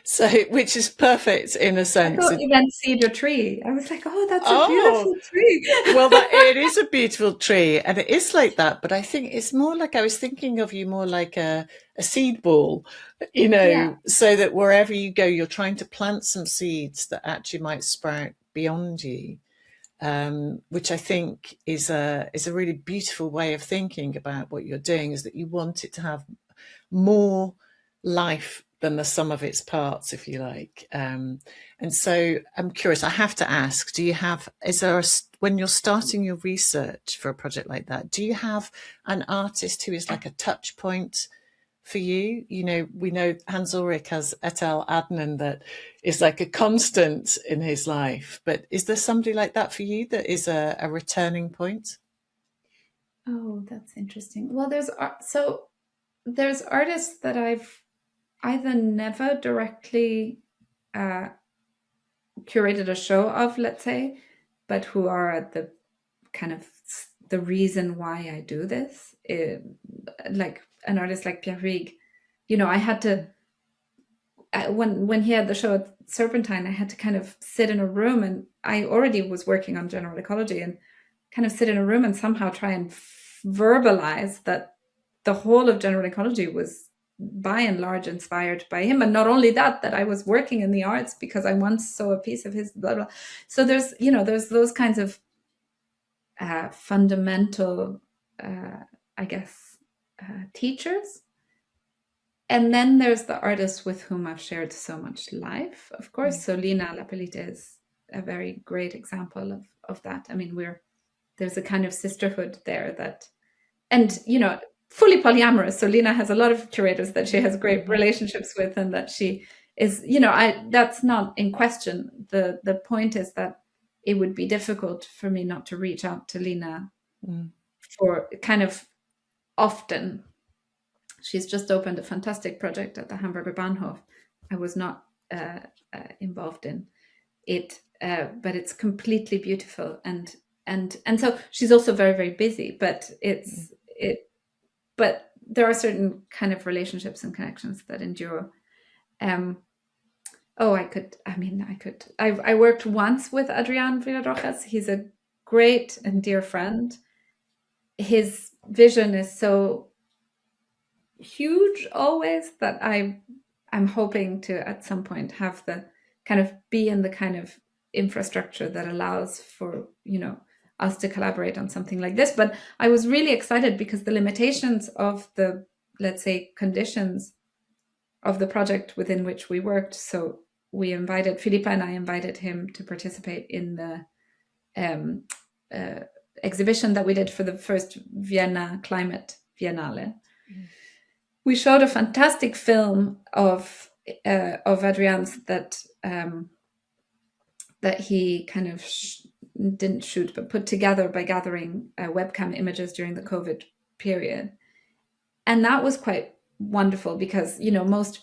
So, which is perfect in a sense. I thought you meant cedar tree. I was like, oh, that's a beautiful tree. Well, it is a beautiful tree, and it is like that. But I think it's more like, I was thinking of you more like a seed ball, so that wherever you go, you're trying to plant some seeds that actually might sprout beyond you, which I think is a really beautiful way of thinking about what you're doing, is that you want it to have more life than the sum of its parts, if you like. And so I'm curious, I have to ask, when you're starting your research for a project like that, do you have an artist who is like a touch point for you? We know Hans Ulrich has et al. Adnan that is like a constant in his life, but is there somebody like that for you that is a returning point? Oh, that's interesting. Well, there's artists that I've either never directly curated a show of, let's say, but who are at the kind of the reason why I do this. Like an artist like Hartwig, I had to, when he had the show at Serpentine, I had to kind of sit in a room, and I already was working on general ecology, and kind of sit in a room and somehow try and verbalize that the whole of general ecology was by and large inspired by him. And not only that I was working in the arts because I once saw a piece of his blah, blah. So there's those kinds of fundamental, I guess, teachers. And then there's the artists with whom I've shared so much life, of course. So Lina Lapelita is a very great example of that. I mean, there's a kind of sisterhood there that, and, fully polyamorous. So Lina has a lot of curators that she has great relationships with, and that she is, that's not in question. The point is that it would be difficult for me not to reach out to Lina for kind of often. She's just opened a fantastic project at the Hamburger Bahnhof. I was not involved in it, but it's completely beautiful, and so she's also very, very busy. But but there are certain kind of relationships and connections that endure. Oh, I could. I mean, I could. I worked once with Adrián Villarojas. He's a great and dear friend. His vision is so huge always that I'm hoping to at some point have the kind of be in the kind of infrastructure that allows for, us to collaborate on something like this. But I was really excited because the limitations of the, let's say, conditions of the project within which we worked. So we invited Philippa and I invited him to participate in the exhibition that we did for the first Vienna Climate Biennale. We showed a fantastic film of Adrian's that he kind of didn't shoot, but put together by gathering webcam images during the COVID period. And that was quite wonderful because, most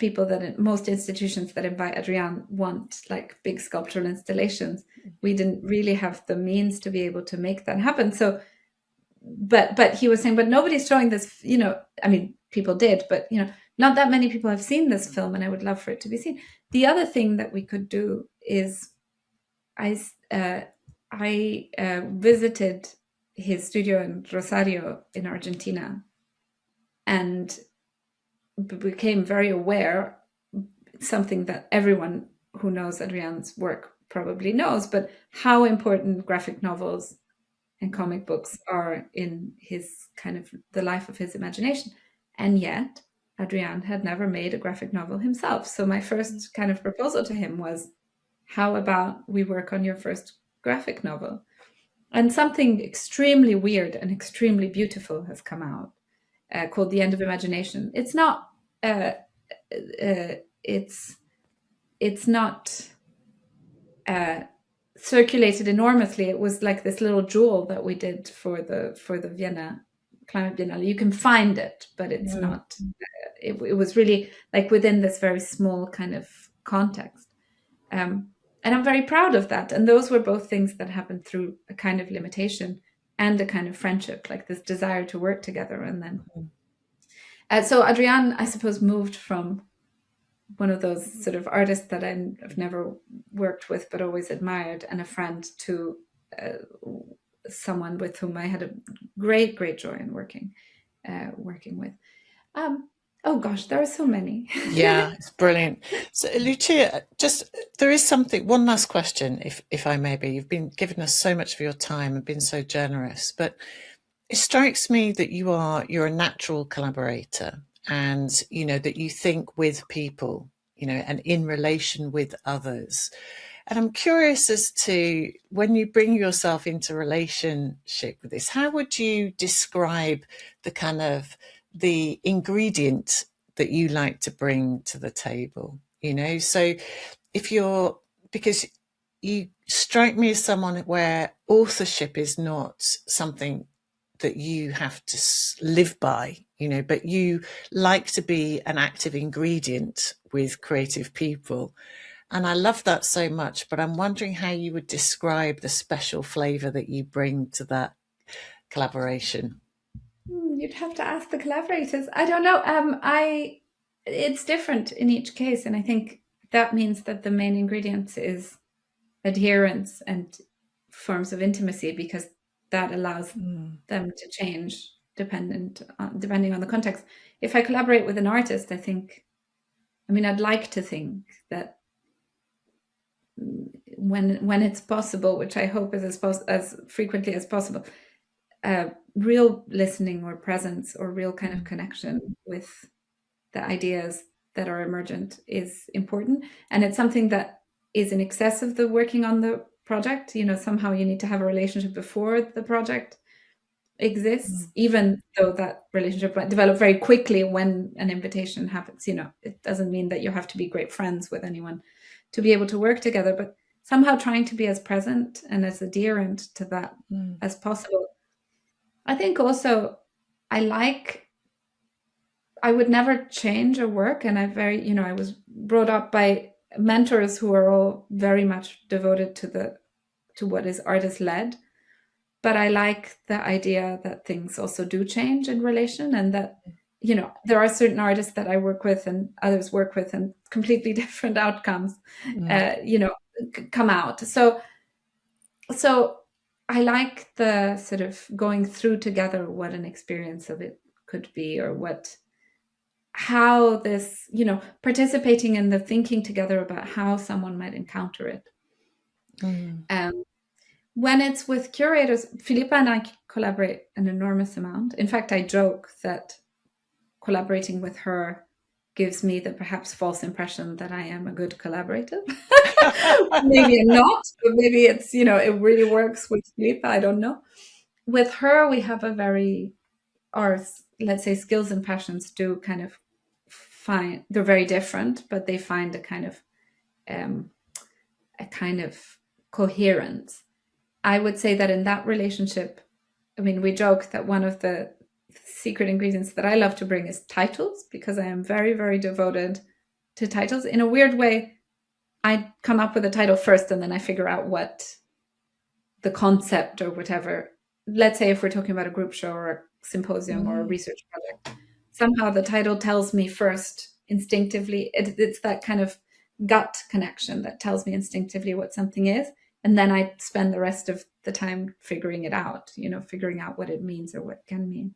institutions that invite Adrián want like big sculptural installations. We didn't really have the means to be able to make that happen. So, but he was saying, but nobody's showing this, I mean, people did, but, not that many people have seen this film and I would love for it to be seen. The other thing that we could do is I visited his studio in Rosario in Argentina and became very aware, something that everyone who knows Adrián's work probably knows, but how important graphic novels and comic books are in his kind of the life of his imagination. And yet Adrián had never made a graphic novel himself. So my first kind of proposal to him was, how about we work on your first graphic novel? And something extremely weird and extremely beautiful has come out, called The End of Imagination. It's not it's not circulated enormously. It was like this little jewel that we did for the Vienna Climate Biennale. You can find it, but it's not. It was really like within this very small kind of context, and I'm very proud of that. And those were both things that happened through a kind of limitation and a kind of friendship, like this desire to work together. And then, so Adrián, I suppose, moved from one of those sort of artists that I've never worked with but always admired, and a friend, to someone with whom I had a great joy in working with. Oh gosh, there are so many. Yeah, it's brilliant. So Lucia, there is one last question, if I may be. You've been giving us so much of your time and been so generous, but it strikes me that you're a natural collaborator, and that you think with people, and in relation with others. And I'm curious as to, when you bring yourself into relationship with this, how would you describe the ingredient that you like to bring to the table? So because you strike me as someone where authorship is not something that you have to live by, but you like to be an active ingredient with creative people. And I love that so much, but I'm wondering how you would describe the special flavour that you bring to that collaboration. You'd have to ask the collaborators. I don't know. It's different in each case, and I think that means that the main ingredients is adherence and forms of intimacy, because that allows them to change depending on the context. If I collaborate with an artist, I'd like to think that when it's possible, which I hope is as frequently as possible, real listening or presence or real kind of connection with the ideas that are emergent is important. And it's something that is in excess of the working on the project. Somehow you need to have a relationship before the project exists, even though that relationship might develop very quickly when an invitation happens. It doesn't mean that you have to be great friends with anyone to be able to work together, but somehow trying to be as present and as adherent to that as possible. I think also I would never change a work, and I was brought up by mentors who are all very much devoted to what is artist led. But I like the idea that things also do change in relation, and that there are certain artists that I work with and others work with, and completely different outcomes, come out. So I like the sort of going through together what an experience of it could be, or how this, participating in the thinking together about how someone might encounter it. When it's with curators, Philippa and I collaborate an enormous amount. In fact, I joke that collaborating with her gives me the perhaps false impression that I am a good collaborator. Maybe I'm not, but maybe it's, it really works with Philippa. I don't know. With her, we have our, let's say, skills and passions do kind of they're very different, but they find a kind of coherence. I would say that in that relationship, I mean, we joke that one of the secret ingredients that I love to bring is titles, because I am very, very devoted to titles. In a weird way, I come up with a title first, and then I figure out what the concept or whatever. Let's say if we're talking about a group show or a symposium or a research project, somehow the title tells me first instinctively. It's that kind of gut connection that tells me instinctively what something is. And then I spend the rest of the time figuring it out, figuring out what it means or what it can mean.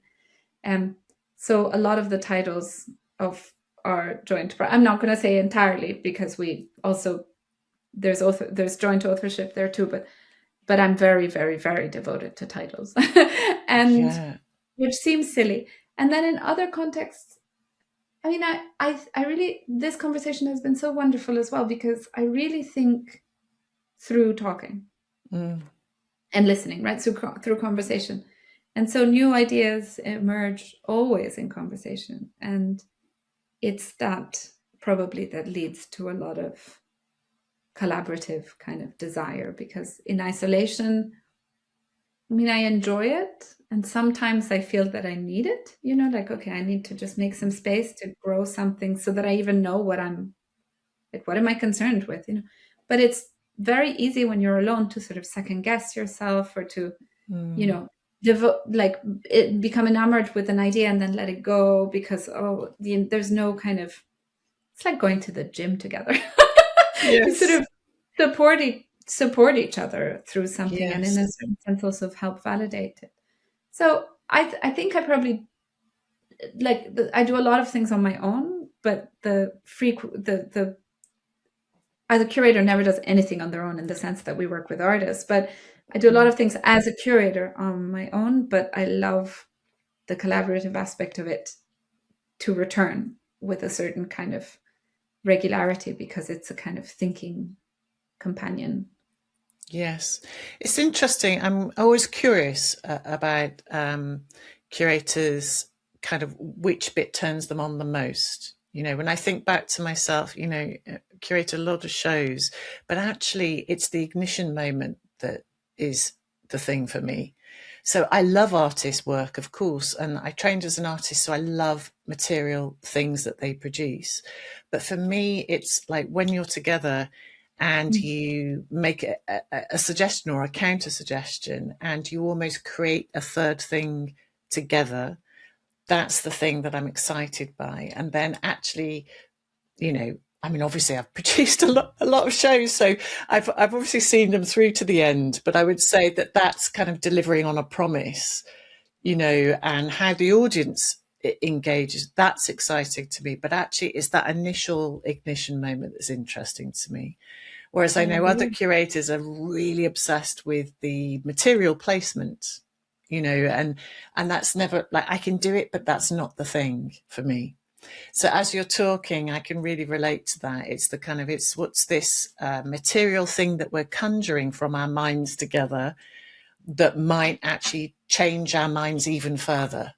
So a lot of the titles of our joint, I'm not going to say entirely, because we also, there's joint authorship there too, but I'm very, very, very devoted to titles. And which seems silly. And then in other contexts, I mean, I really, this conversation has been so wonderful as well, because I really think through talking and listening, right? So through conversation. And so new ideas emerge always in conversation. And it's that probably that leads to a lot of collaborative kind of desire, because in isolation, I mean, I enjoy it. And sometimes I feel that I need it, like, okay, I need to just make some space to grow something so that I even know what am I concerned with, But it's very easy when you're alone to sort of second guess yourself, or to, become enamored with an idea and then let it go, because, there's no kind of, it's like going to the gym together. Yes. You sort of support each other through something, and in a certain sense also help validate it. So I think I probably I do a lot of things on my own, but as a curator never does anything on their own, in the sense that we work with artists, but I do a lot of things as a curator on my own, but I love the collaborative aspect of it to return with a certain kind of regularity, because it's a kind of thinking companion. Yes, it's interesting. I'm always curious about curators, kind of which bit turns them on the most. When I think back to myself, curate a lot of shows, but actually it's the ignition moment that is the thing for me. So I love artists' work, of course, and I trained as an artist, so I love material things that they produce. But for me, it's like when you're together and you make a suggestion or a counter suggestion, and you almost create a third thing together. That's the thing that I'm excited by. And then actually, I mean, obviously I've produced a lot of shows, so I've obviously seen them through to the end, but I would say that that's kind of delivering on a promise, and how the audience engages. That's exciting to me, but actually it's that initial ignition moment that's interesting to me. Whereas I know other curators are really obsessed with the material placement, and that's never, like, I can do it, but that's not the thing for me. So as you're talking, I can really relate to that. It's the kind of, what's this material thing that we're conjuring from our minds together that might actually change our minds even further.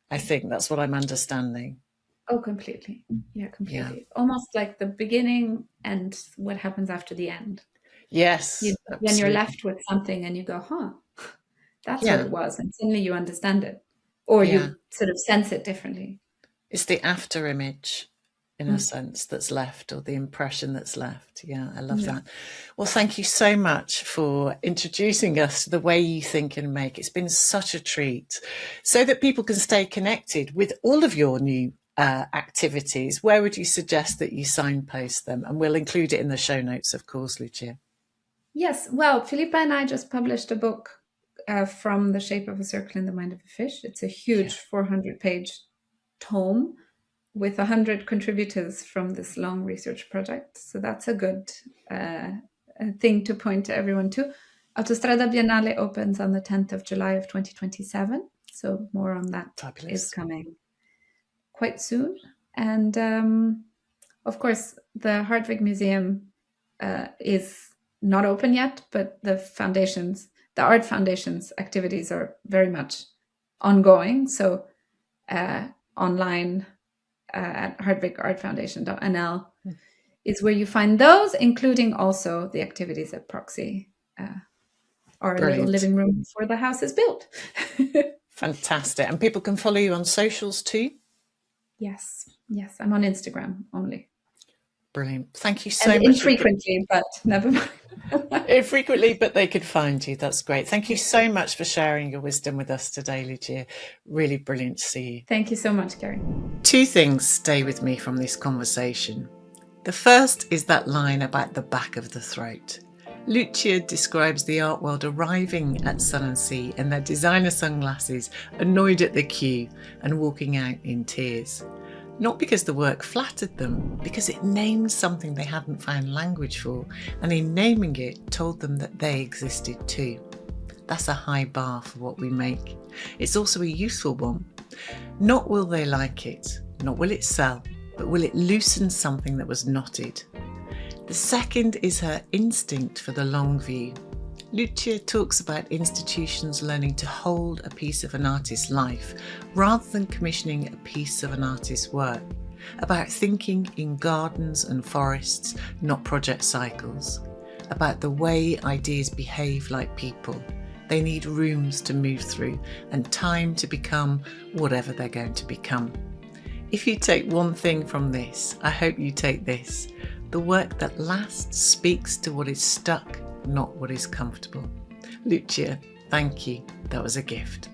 I think that's what I'm understanding. Oh, completely. Yeah, completely. Yeah. Almost like the beginning and what happens after the end. Yes. When you're left with something and you go, that's what it was. And suddenly you understand it, or you sort of sense it differently. It's the after image. in a sense, that's left, or the impression that's left. Yeah, I love Yeah. that. Well, thank you so much for introducing us to the way you think and make. It's been such a treat. So that people can stay connected with all of your new activities, where would you suggest that you signpost them? And we'll include it in the show notes, of course, Lucia. Yes, well, Philippa and I just published a book from The Shape of a Circle in the Mind of a Fish. It's a huge 400-page tome with 100 contributors from this long research project. So that's a good thing to point to everyone to. Autostrada Biennale opens on the 10th of July of 2027. So more on that is coming quite soon. And of course, the Hartwig Museum is not open yet, but the Art Foundation's activities are very much ongoing. So online at hartwigartfoundation.nl is where you find those, including also the activities at Proxy, our little living room before the house is built. Fantastic. And people can follow you on socials too? Yes, I'm on Instagram only. Brilliant. Thank you so much. Infrequently, but never mind. Infrequently, but they could find you. That's great. Thank you so much for sharing your wisdom with us today, Lucia. Really brilliant to see you. Thank you so much, Gary. 2 things stay with me from this conversation. The first is that line about the back of the throat. Lucia describes the art world arriving at Sun and Sea in their designer sunglasses, annoyed at the queue and walking out in tears. Not because the work flattered them, because it named something they hadn't found language for, and in naming it told them that they existed too. That's a high bar for what we make. It's also a useful one. Not will they like it, not will it sell, but will it loosen something that was knotted? The second is her instinct for the long view. Lucia talks about institutions learning to hold a piece of an artist's life rather than commissioning a piece of an artist's work, about thinking in gardens and forests, not project cycles, about the way ideas behave like people. They need rooms to move through and time to become whatever they're going to become. If you take one thing from this, I hope you take this. The work that lasts speaks to what is stuck, not what is comfortable. Lucia, thank you. That was a gift.